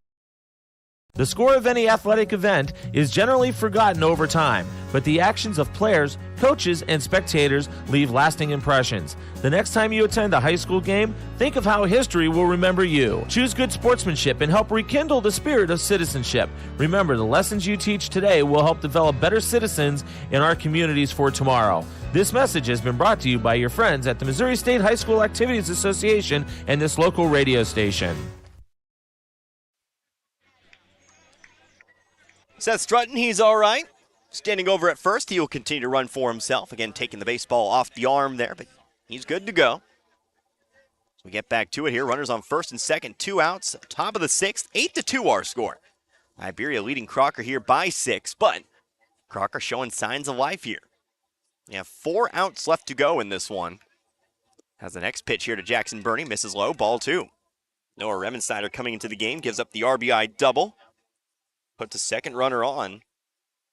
The score of any athletic event is generally forgotten over time, but the actions of players, coaches, and spectators leave lasting impressions. The next time you attend a high school game, think of how history will remember you. Choose good sportsmanship and help rekindle the spirit of citizenship. Remember, the lessons you teach today will help develop better citizens in our communities for tomorrow. This message has been brought to you by your friends at the Missouri State High School Activities Association and this local radio station. Seth Strutton, he's all right. Standing over at first, he will continue to run for himself. Again, taking the baseball off the arm there, but he's good to go. So we get back to it here. Runners on first and second, 2 outs. Top of the 6th, 8-2 our score. Iberia leading Crocker here by 6, but Crocker showing signs of life here. You have 4 outs left to go in this one. Has the next pitch here to Jackson Burney, misses low, ball 2. Noah Remensnyder coming into the game, gives up the RBI double. Puts a second runner on.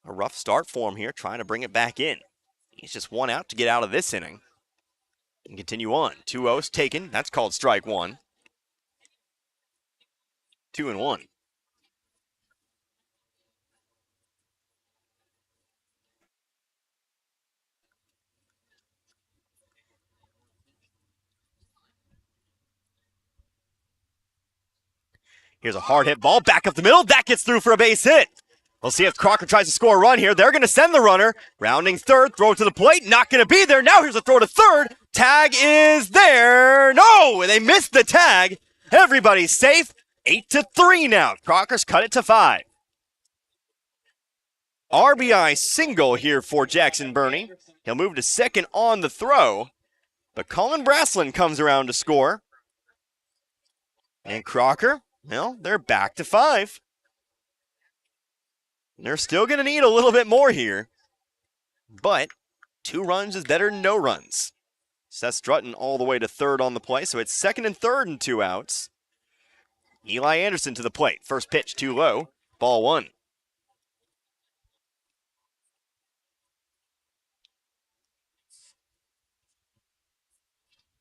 A rough start for him here, trying to bring it back in. He's just 1 out to get out of this inning. And continue on. 2-0's taken. That's called strike 1. Here's a hard hit ball back up the middle. That gets through for a base hit. We'll see if Crocker tries to score a run here. They're going to send the runner. Rounding third, throw to the plate. Not going to be there. Now here's a throw to third. Tag is there. No, they missed the tag. Everybody's safe. 8-3 now. Crocker's cut it to 5. RBI single here for Jackson Burney. He'll move to second on the throw. But Colin Braslin comes around to score. And Crocker, well, they're back to 5. They're still going to need a little bit more here. But 2 runs is better than no runs. Seth Strutton all the way to third on the play, so it's second and third and 2 outs. Eli Anderson to the plate. First pitch too low. Ball 1.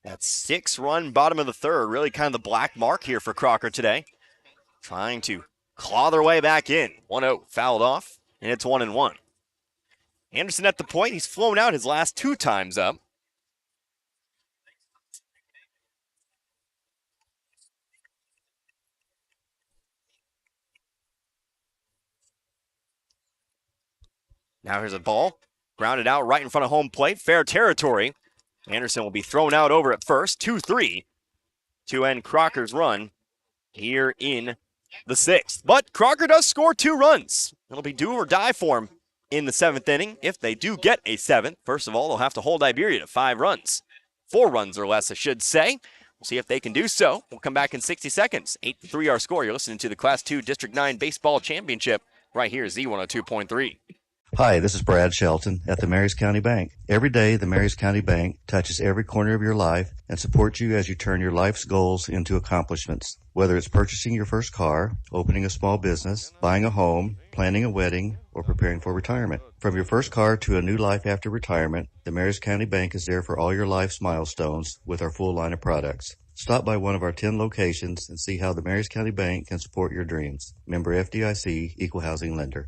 That 6-run bottom of the third, really kind of the black mark here for Crocker today. Trying to claw their way back in. 1-0 fouled off, and it's 1-1. Anderson at the point. He's flown out his last 2 times up. Now here's a ball. Grounded out right in front of home plate. Fair territory. Anderson will be thrown out over at first. 2-3 to end Crocker's run here in the 6th. But Crocker does score 2 runs. It'll be do or die for him in the 7th inning. If they do get a 7th, first of all, they'll have to hold Iberia to 5 runs. 4 runs or less, I should say. We'll see if they can do so. We'll come back in 60 seconds. 8-3 our score. You're listening to the Class 2 District 9 Baseball Championship right here, Z102.3. Hi, this is Brad Shelton at the Marys County Bank. Every day, the Marys County Bank touches every corner of your life and supports you as you turn your life's goals into accomplishments. Whether it's purchasing your first car, opening a small business, buying a home, planning a wedding, or preparing for retirement. From your first car to a new life after retirement, the Marys County Bank is there for all your life's milestones with our full line of products. Stop by one of our 10 locations and see how the Marys County Bank can support your dreams. Member FDIC, Equal Housing Lender.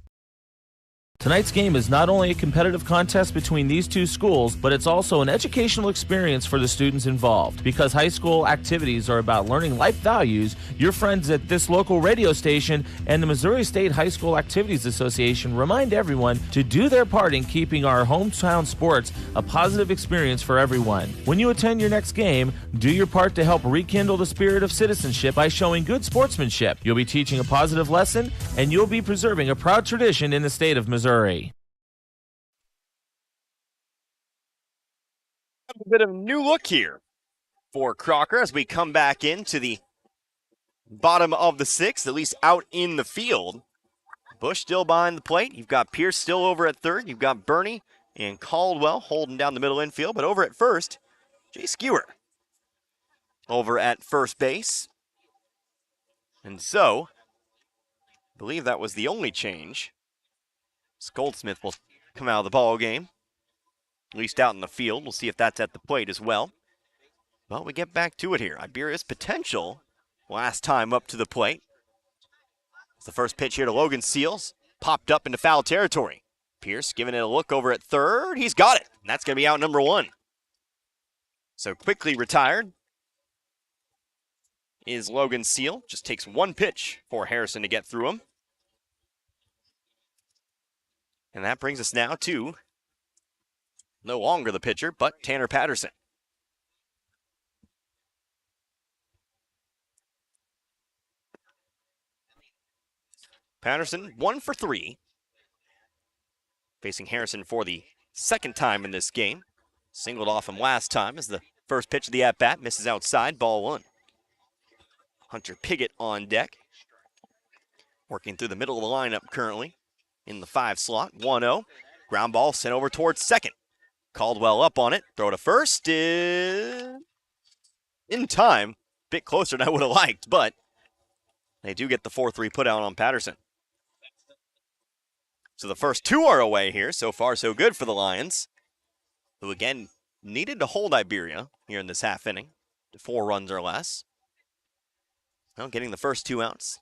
Tonight's game is not only a competitive contest between these 2 schools, but it's also an educational experience for the students involved. Because high school activities are about learning life values, your friends at this local radio station and the Missouri State High School Activities Association remind everyone to do their part in keeping our hometown sports a positive experience for everyone. When you attend your next game, do your part to help rekindle the spirit of citizenship by showing good sportsmanship. You'll be teaching a positive lesson, and you'll be preserving a proud tradition in the state of Missouri. A bit of a new look here for Crocker as we come back into the bottom of the 6th, at least out in the field. Bush still behind the plate. You've got Pierce still over at third. You've got Burney and Caldwell holding down the middle infield. But over at first, Jay Skewer over at first base. And so, I believe that was the only change. Goldsmith will come out of the ball game, at least out in the field. We'll see if that's at the plate as well. Well, we get back to it here. Iberia's potential last time up to the plate. It's the first pitch here to Logan Seals. Popped up into foul territory. Pierce giving it a look over at third. He's got it. And that's going to be out number 1. So quickly retired is Logan Seal. Just takes 1 pitch for Harrison to get through him. And that brings us now to no longer the pitcher, but Tanner Patterson. Patterson 1 for 3. Facing Harrison for the 2nd time in this game. Singled off him last time as the first pitch of the at-bat misses outside, ball 1. Hunter Piggott on deck. Working through the middle of the lineup currently. In the 5 slot, 1-0. Ground ball sent over towards second. Caldwell up on it. Throw to first is in time. Bit closer than I would have liked, but they do get the 4-3 put out on Patterson. So the first 2 are away here. So far, so good for the Lions, who again needed to hold Iberia here in this half inning to 4 runs or less. Well, getting the first 2 outs,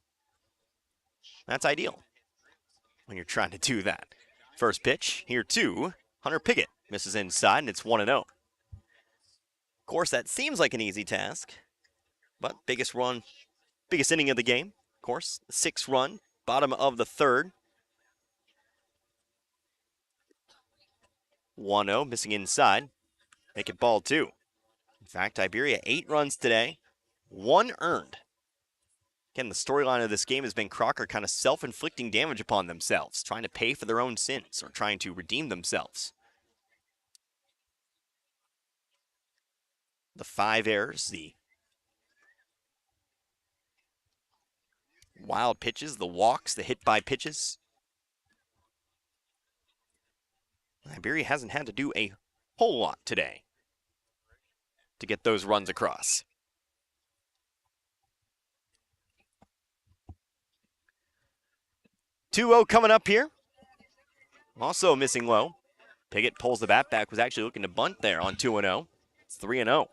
that's ideal when you're trying to do that. First pitch, here too. Hunter Piggott misses inside, and it's 1-0. Of course, that seems like an easy task, but biggest inning of the game. course, 6-run, bottom of the third. 1-0, missing inside. Make it ball 2. In fact, Iberia 8 runs today, 1 earned. Again, the storyline of this game has been Crocker kind of self-inflicting damage upon themselves, trying to pay for their own sins or trying to redeem themselves. The 5 errors, the wild pitches, the walks, the hit by pitches. Iberia hasn't had to do a whole lot today to get those runs across. "2-0 coming up here. Also missing low. Piggott pulls the bat back, was actually looking to bunt there on 2-0. It's 3-0.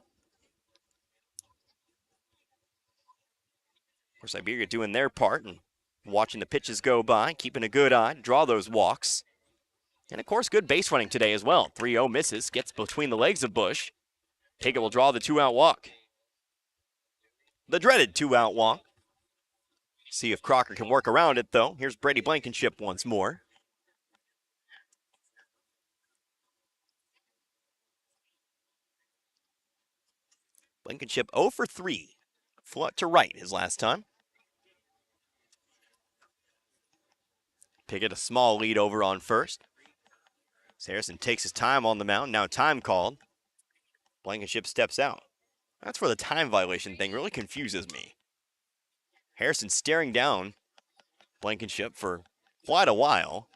Of course, Iberia doing their part and watching the pitches go by, keeping a good eye, draw those walks. And of course, good base running today as well. 3-0 misses, gets between the legs of Bush. Piggott will draw the 2-out walk. The dreaded 2-out walk. See if Crocker can work around it, though. Here's Brady Blankenship once more. Blankenship 0 for 3. Flew to right his last time. Piggott a small lead over on first. Harrison takes his time on the mound. Now time called. Blankenship steps out. That's where the time violation thing really confuses me. Harrison staring down Blankenship for quite a while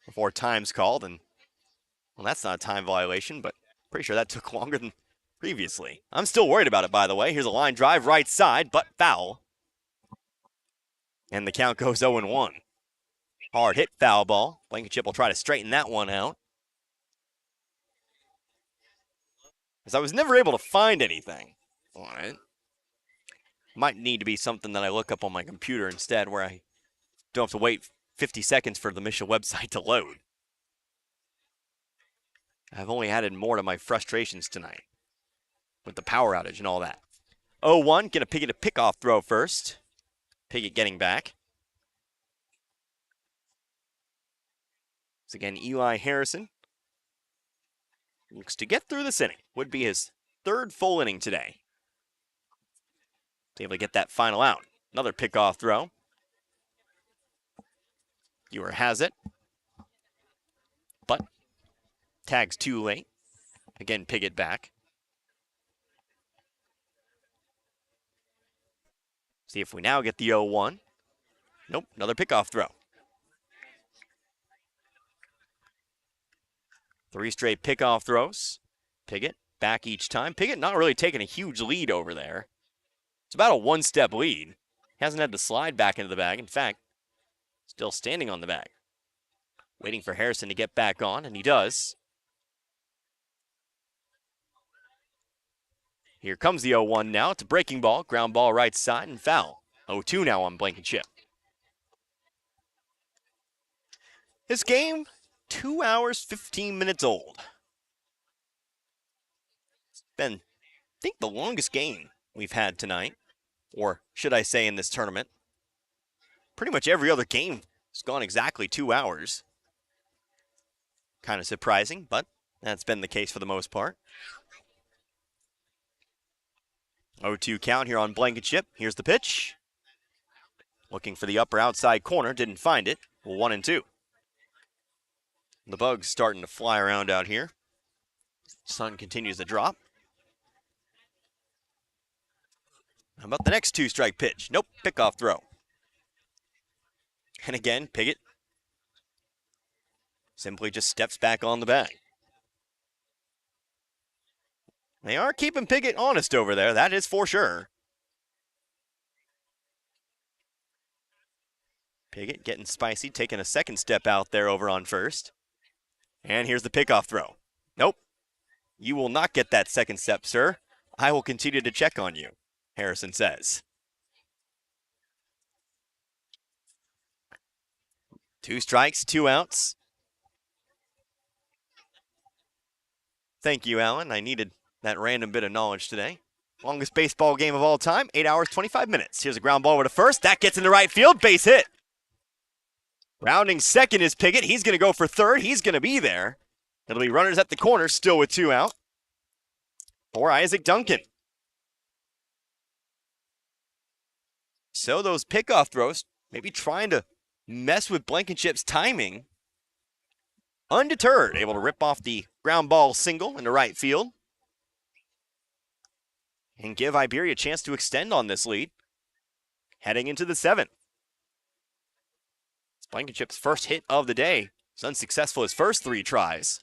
before time's called. And, well, that's not a time violation, but pretty sure that took longer than previously. I'm still worried about it, by the way. Here's a line drive right side, but foul. And the count goes 0-1. Hard hit foul ball. Blankenship will try to straighten that one out. As I was never able to find anything on it. Might need to be something that I look up on my computer instead, where I don't have to wait 50 seconds for the Misha website to load. I've only added more to my frustrations tonight with the power outage and all that. 0-1, gonna Piggott a pickoff throw first. Piggott getting back. Once again, Eli Harrison looks to get through this inning. Would be his 3rd full inning today. Able to get that final out. Another pickoff throw. Ewer has it. But tags too late. Again, Piggott back. See if we now get the 0-1. Nope, another pickoff throw. 3 straight pickoff throws. Piggott back each time. Piggott not really taking a huge lead over there. It's about a 1-step lead. Hasn't had to slide back into the bag. In fact, still standing on the bag. Waiting for Harrison to get back on, and he does. Here comes the 0-1 now. It's a breaking ball, ground ball right side, and foul. 0-2 now on Blankenship. This game, 2 hours, 15 minutes old. It's been, I think, the longest game we've had tonight. Or should I say in this tournament. Pretty much every other game has gone exactly 2 hours. Kind of surprising, but that's been the case for the most part. 0-2 count here on Blankenship. Here's the pitch. Looking for the upper outside corner, didn't find it. 1-2. The bugs starting to fly around out here. Sun continues to drop. How about the next 2-strike pitch? Nope, pickoff throw. And again, Piggott simply just steps back on the bag. They are keeping Piggott honest over there, that is for sure. Piggott getting spicy, taking a second step out there over on first. And here's the pickoff throw. Nope. You will not get that second step, sir. I will continue to check on you, Harrison says. 2 strikes, 2 outs. Thank you, Alan. I needed that random bit of knowledge today. Longest baseball game of all time, 8 hours, 25 minutes. Here's a ground ball over to first. That gets into right field, base hit. Rounding second is Pickett. He's going to go for third. He's going to be there. It'll be runners at the corner, still with 2 out. For Isaac Duncan. So those pickoff throws, maybe trying to mess with Blankenship's timing. Undeterred, able to rip off the ground ball single into right field. And give Iberia a chance to extend on this lead. Heading into the 7th. It's Blankenship's first hit of the day. He's unsuccessful his first 3 tries.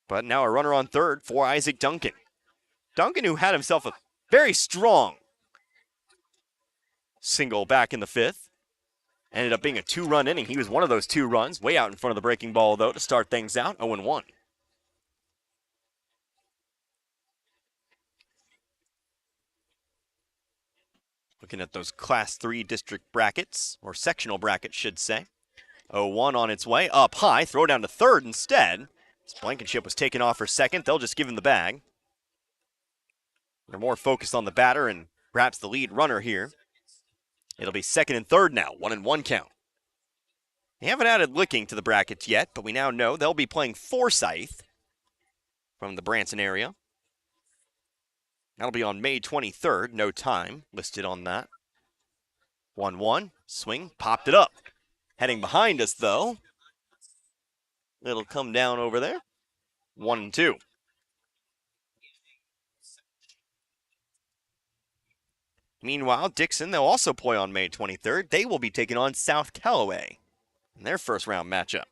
But now a runner on third for Isaac Duncan. Duncan, who had himself a very strong single back in the 5th. Ended up being a 2-run inning. He was one of those 2 runs, way out in front of the breaking ball, though, to start things out, 0-1. Looking at those Class 3 district brackets, or sectional brackets, should say. 0-1 on its way, up high, throw down to third instead. As Blankenship was taken off for second, they'll just give him the bag. They're more focused on the batter and perhaps the lead runner here. It'll be second and third now, 1-1 count. They haven't added Licking to the brackets yet, but we now know they'll be playing Forsyth from the Branson area. That'll be on May 23rd, no time listed on that. 1-1, swing, popped it up. Heading behind us, though. It'll come down over there. 1-2. Meanwhile, Dixon, they'll also play on May 23rd. They will be taking on South Callaway in their first round matchup.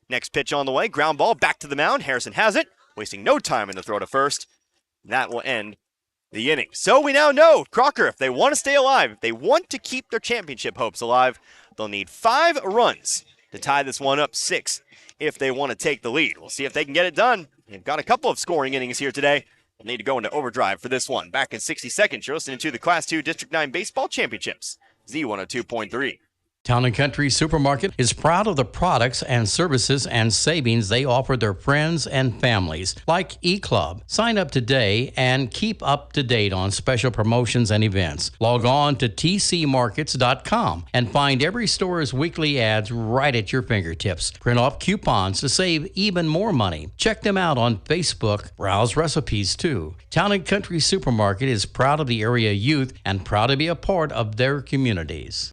Next pitch on the way, ground ball back to the mound. Harrison has it, wasting no time in the throw to first. That will end the inning. So we now know Crocker, if they want to stay alive, if they want to keep their championship hopes alive, they'll need 5 runs to tie this one up 6 if they want to take the lead. We'll see if they can get it done. They've got a couple of scoring innings here today. They'll need to go into overdrive for this one. Back in 60 seconds, you're listening to the Class 2 District 9 Baseball Championships, Z102.3. Town & Country Supermarket is proud of the products and services and savings they offer their friends and families, like eClub. Sign up today and keep up to date on special promotions and events. Log on to tcmarkets.com and find every store's weekly ads right at your fingertips. Print off coupons to save even more money. Check them out on Facebook. Browse recipes too. Town & Country Supermarket is proud of the area youth and proud to be a part of their communities.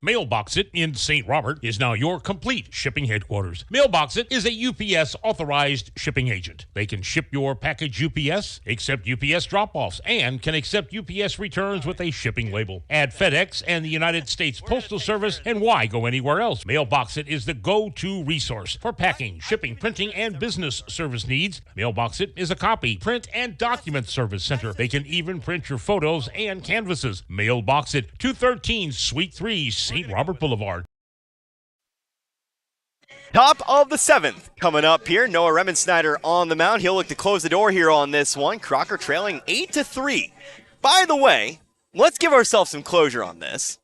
Mailbox It in St. Robert is now your complete shipping headquarters. Mailbox It is a UPS authorized shipping agent. They can ship your package UPS, accept UPS drop-offs, and can accept UPS returns with a shipping label. Add FedEx and the United States Postal Service, and why go anywhere else? Mailbox It is the go-to resource for packing, shipping, printing, and business service needs. Mailbox It is a copy, print, and document service center. They can even print your photos and canvases. Mailbox It, 213 Suite 3, St. Robert Boulevard. Top of the 7th coming up here. Noah Remensnyder on the mound. He'll look to close the door here on this one. Crocker trailing 8-3. By the way, let's give ourselves some closure on this.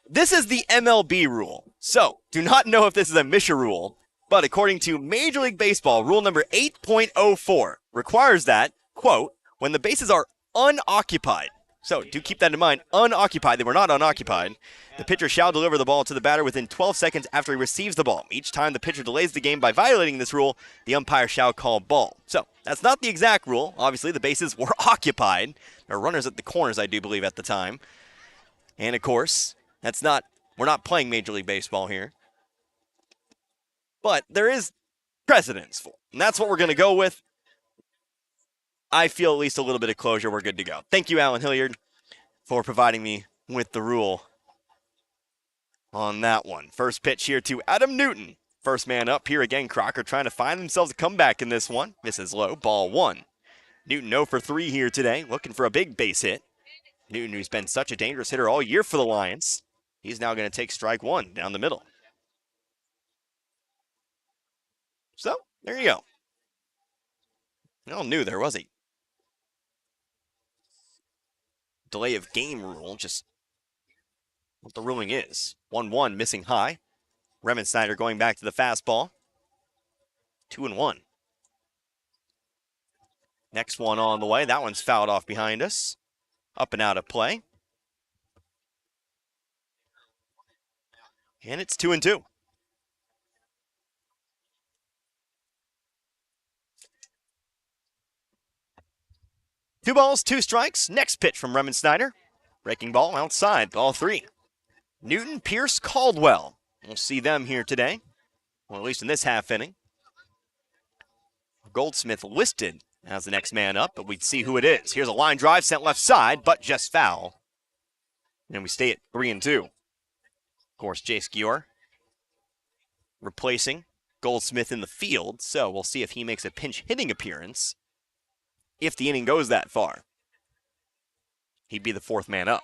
This is the MLB rule. So, do not know if this is a Misha rule, but according to Major League Baseball, rule number 8.04 requires that, quote, when the bases are unoccupied. So, do keep that in mind. Unoccupied. They were not unoccupied. The pitcher shall deliver the ball to the batter within 12 seconds after he receives the ball. Each time the pitcher delays the game by violating this rule, the umpire shall call ball. So, that's not the exact rule. Obviously, the bases were occupied. There were runners at the corners, I do believe, at the time. And, of course, we're not playing Major League Baseball here. But there is precedence for it. And that's what we're going to go with. I feel at least a little bit of closure. We're good to go. Thank you, Alan Hilliard, for providing me with the rule on that one. First pitch here to Adam Newton. First man up here again. Crocker trying to find themselves a comeback in this one. Misses low. Ball 1. Newton 0 for 3 here today. Looking for a big base hit. Newton, who's been such a dangerous hitter all year for the Lions. He's now going to take strike 1 down the middle. So, there you go. No one knew there was a delay of game rule, just what the ruling is. 1-1 missing high. Remensnyder going back to the fastball. 2-1. Next one on the way. That one's fouled off behind us. Up and out of play. And it's 2-2. Two balls, two strikes. Next pitch from Remensnyder. Breaking ball outside, ball 3. Newton, Pierce, Caldwell. We'll see them here today. Well, at least in this half inning. Goldsmith listed as the next man up, but we'd see who it is. Here's a line drive sent left side, but just foul. And we stay at 3-2. Of course, Jace Gior replacing Goldsmith in the field, so we'll see if he makes a pinch hitting appearance if the inning goes that far. He'd be the 4th man up.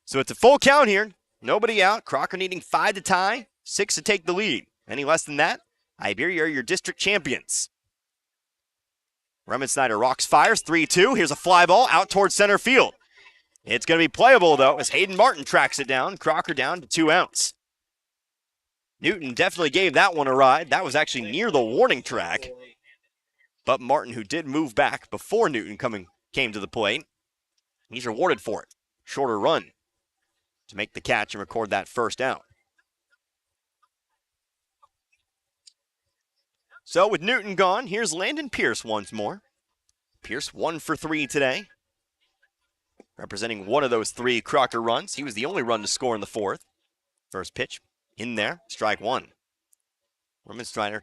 So it's a full count here. Nobody out. Crocker needing 5 to tie, 6 to take the lead. Any less than that, Iberia are your district champions. Remensnyder rocks, fires, 3-2. Here's a fly ball out towards center field. It's going to be playable, though, as Hayden Martin tracks it down. Crocker down to 2 outs. Newton definitely gave that one a ride. That was actually near the warning track. But Martin, who did move back before Newton came to the plate, he's rewarded for it. Shorter run to make the catch and record that first out. So with Newton gone, here's Landon Pierce once more. Pierce 1 for 3 today, representing one of those 3 Crocker runs. He was the only run to score in the 4th. First pitch in there, strike 1. Remensnyder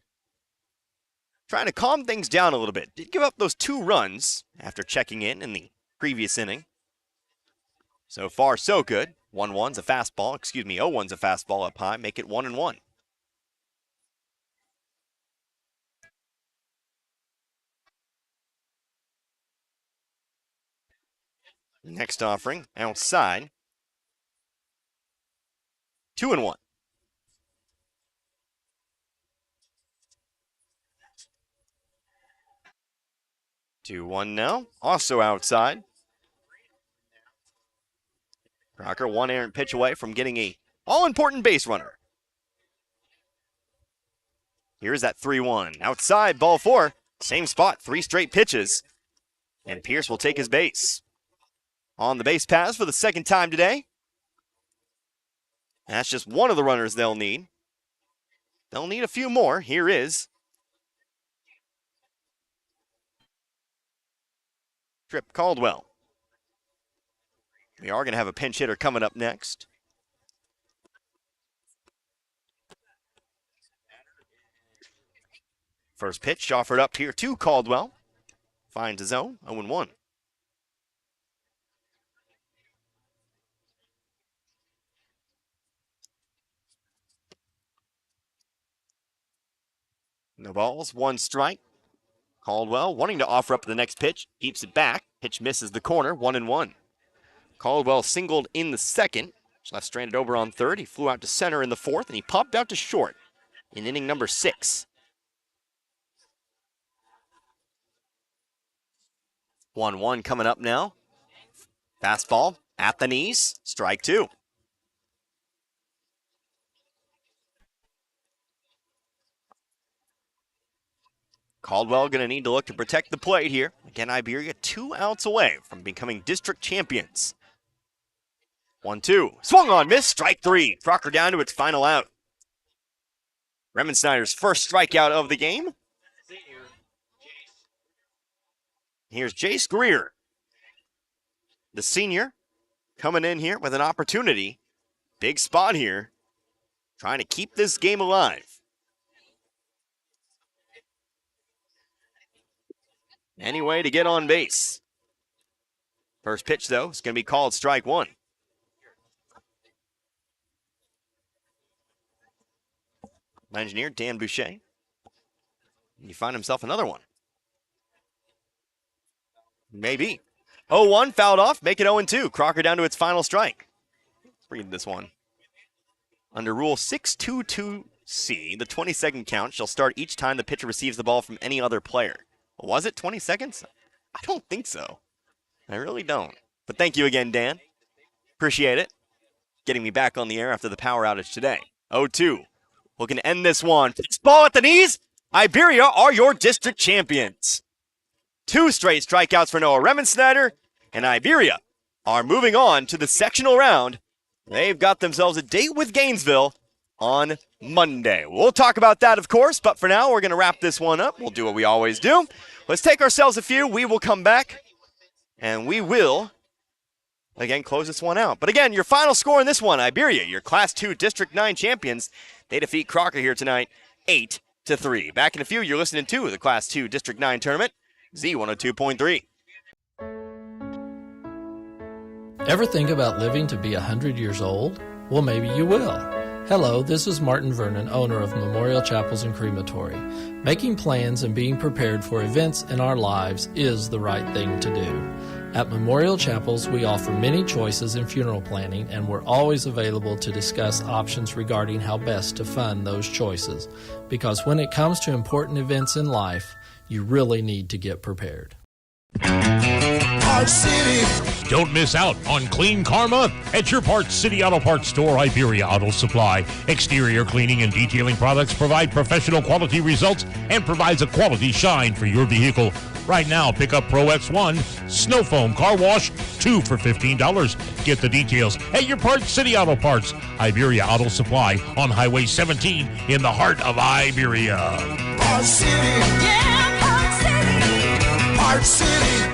trying to calm things down a little bit. Did give up those 2 runs after checking in the previous inning. So far, so good. 1-1's a fastball, 0-1's a fastball up high, make it 1-1. Next offering, outside. 2-1. 2-1 now, also outside. Crocker 1 errant pitch away from getting a all-important base runner. Here's that 3-1. Outside, ball 4. Same spot, 3 straight pitches. And Pierce will take his base. On the base pass for the 2nd time today. That's just one of the runners they'll need. They'll need a few more. Here is Trip Caldwell. We are going to have a pinch hitter coming up next. First pitch offered up here to Caldwell. Finds his zone, 0-1. No balls, 1 strike. Caldwell wanting to offer up the next pitch, keeps it back. Pitch misses the corner, 1-1. Caldwell singled in the 2nd. Left stranded over on 3rd. He flew out to center in the 4th, and he popped out to short in inning number 6. 1-1 coming up now. Fastball at the knees, strike 2. Caldwell going to need to look to protect the plate here. Again, Iberia 2 outs away from becoming district champions. 1-2. Swung on, miss, strike 3. Crocker down to its final out. Remensnyder's first strikeout of the game. Here's Jace Greer, the senior, coming in here with an opportunity. Big spot here, trying to keep this game alive. Any way to get on base. First pitch, though, is going to be called strike 1. Engineer Dan Boucher. And you find himself another one. Maybe. 0-1, fouled off, make it 0-2. Crocker down to its final strike. Let's read this one. Under Rule 622C, the 20-second count shall start each time the pitcher receives the ball from any other player. Was it 20 seconds? I don't think so. I really don't. But thank you again, Dan. Appreciate it. Getting me back on the air after the power outage today. 0-2. Looking to end this one. Ball at the knees. Iberia are your district champions. 2 straight strikeouts for Noah Remensnyder, and Iberia are moving on to the sectional round. They've got themselves a date with Gainesville on Monday. We'll talk about that, of course, but for now, we're going to wrap this one up. We'll do what we always do. Let's take ourselves a few. We will come back, and we will, again, close this one out. But again, your final score in this one, Iberia, your Class 2 District 9 champions, they defeat Crocker here tonight, 8-3. Back in a few, you're listening to the Class 2 District 9 tournament, Z102.3. Ever think about living to be 100 years old? Well, maybe you will. Hello, this is Martin Vernon, owner of Memorial Chapels and Crematory. Making plans and being prepared for events in our lives is the right thing to do. At Memorial Chapels, we offer many choices in funeral planning, and we're always available to discuss options regarding how best to fund those choices. Because when it comes to important events in life, you really need to get prepared. Parts City. Don't miss out on Clean Car Month at your Parts City Auto Parts store, Iberia Auto Supply. Exterior cleaning and detailing products provide professional quality results and provides a quality shine for your vehicle. Right now, pick up Pro X1 Snow Foam Car Wash, 2 for $15. Get the details at your Parts City Auto Parts, Iberia Auto Supply on Highway 17 in the heart of Iberia. Parts City. Yeah, Parts City. Parts City.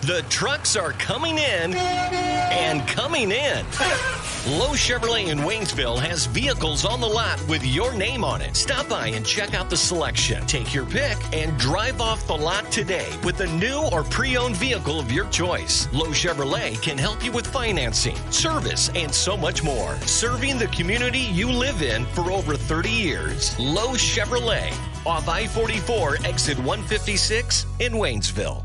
The trucks are coming in and coming in. Lowe Chevrolet in Waynesville has vehicles on the lot with your name on it. Stop by and check out the selection. Take your pick and drive off the lot today with a new or pre-owned vehicle of your choice. Lowe Chevrolet can help you with financing, service, and so much more. Serving the community you live in for over 30 years. Lowe Chevrolet, off I-44, exit 156 in Waynesville.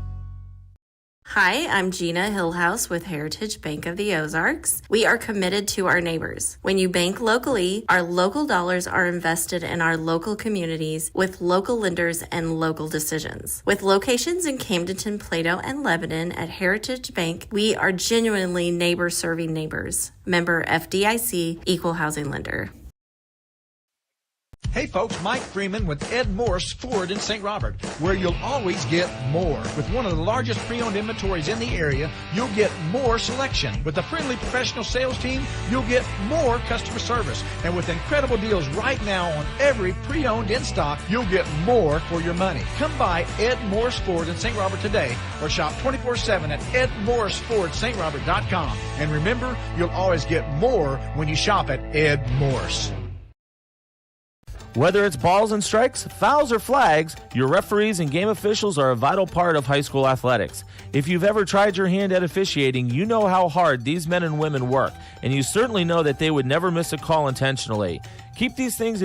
Hi, I'm Gina Hillhouse with Heritage Bank of the Ozarks. We are committed to our neighbors. When you bank locally, our local dollars are invested in our local communities with local lenders and local decisions. With locations in Camdenton, Plato, and Lebanon at Heritage Bank, we are genuinely neighbor-serving neighbors. Member FDIC, Equal Housing Lender. Hey folks, Mike Freeman with Ed Morse Ford in St. Robert, where you'll always get more. With one of the largest pre-owned inventories in the area, you'll get more selection. With a friendly professional sales team, you'll get more customer service. And with incredible deals right now on every pre-owned in stock, you'll get more for your money. Come by Ed Morse Ford in St. Robert today or shop 24/7 at edmorsefordstrobert.com. And remember, you'll always get more when you shop at Ed Morse. Whether it's balls and strikes, fouls, or flags, your referees and game officials are a vital part of high school athletics. If you've ever tried your hand at officiating, you know how hard these men and women work, and you certainly know that they would never miss a call intentionally. Keep these things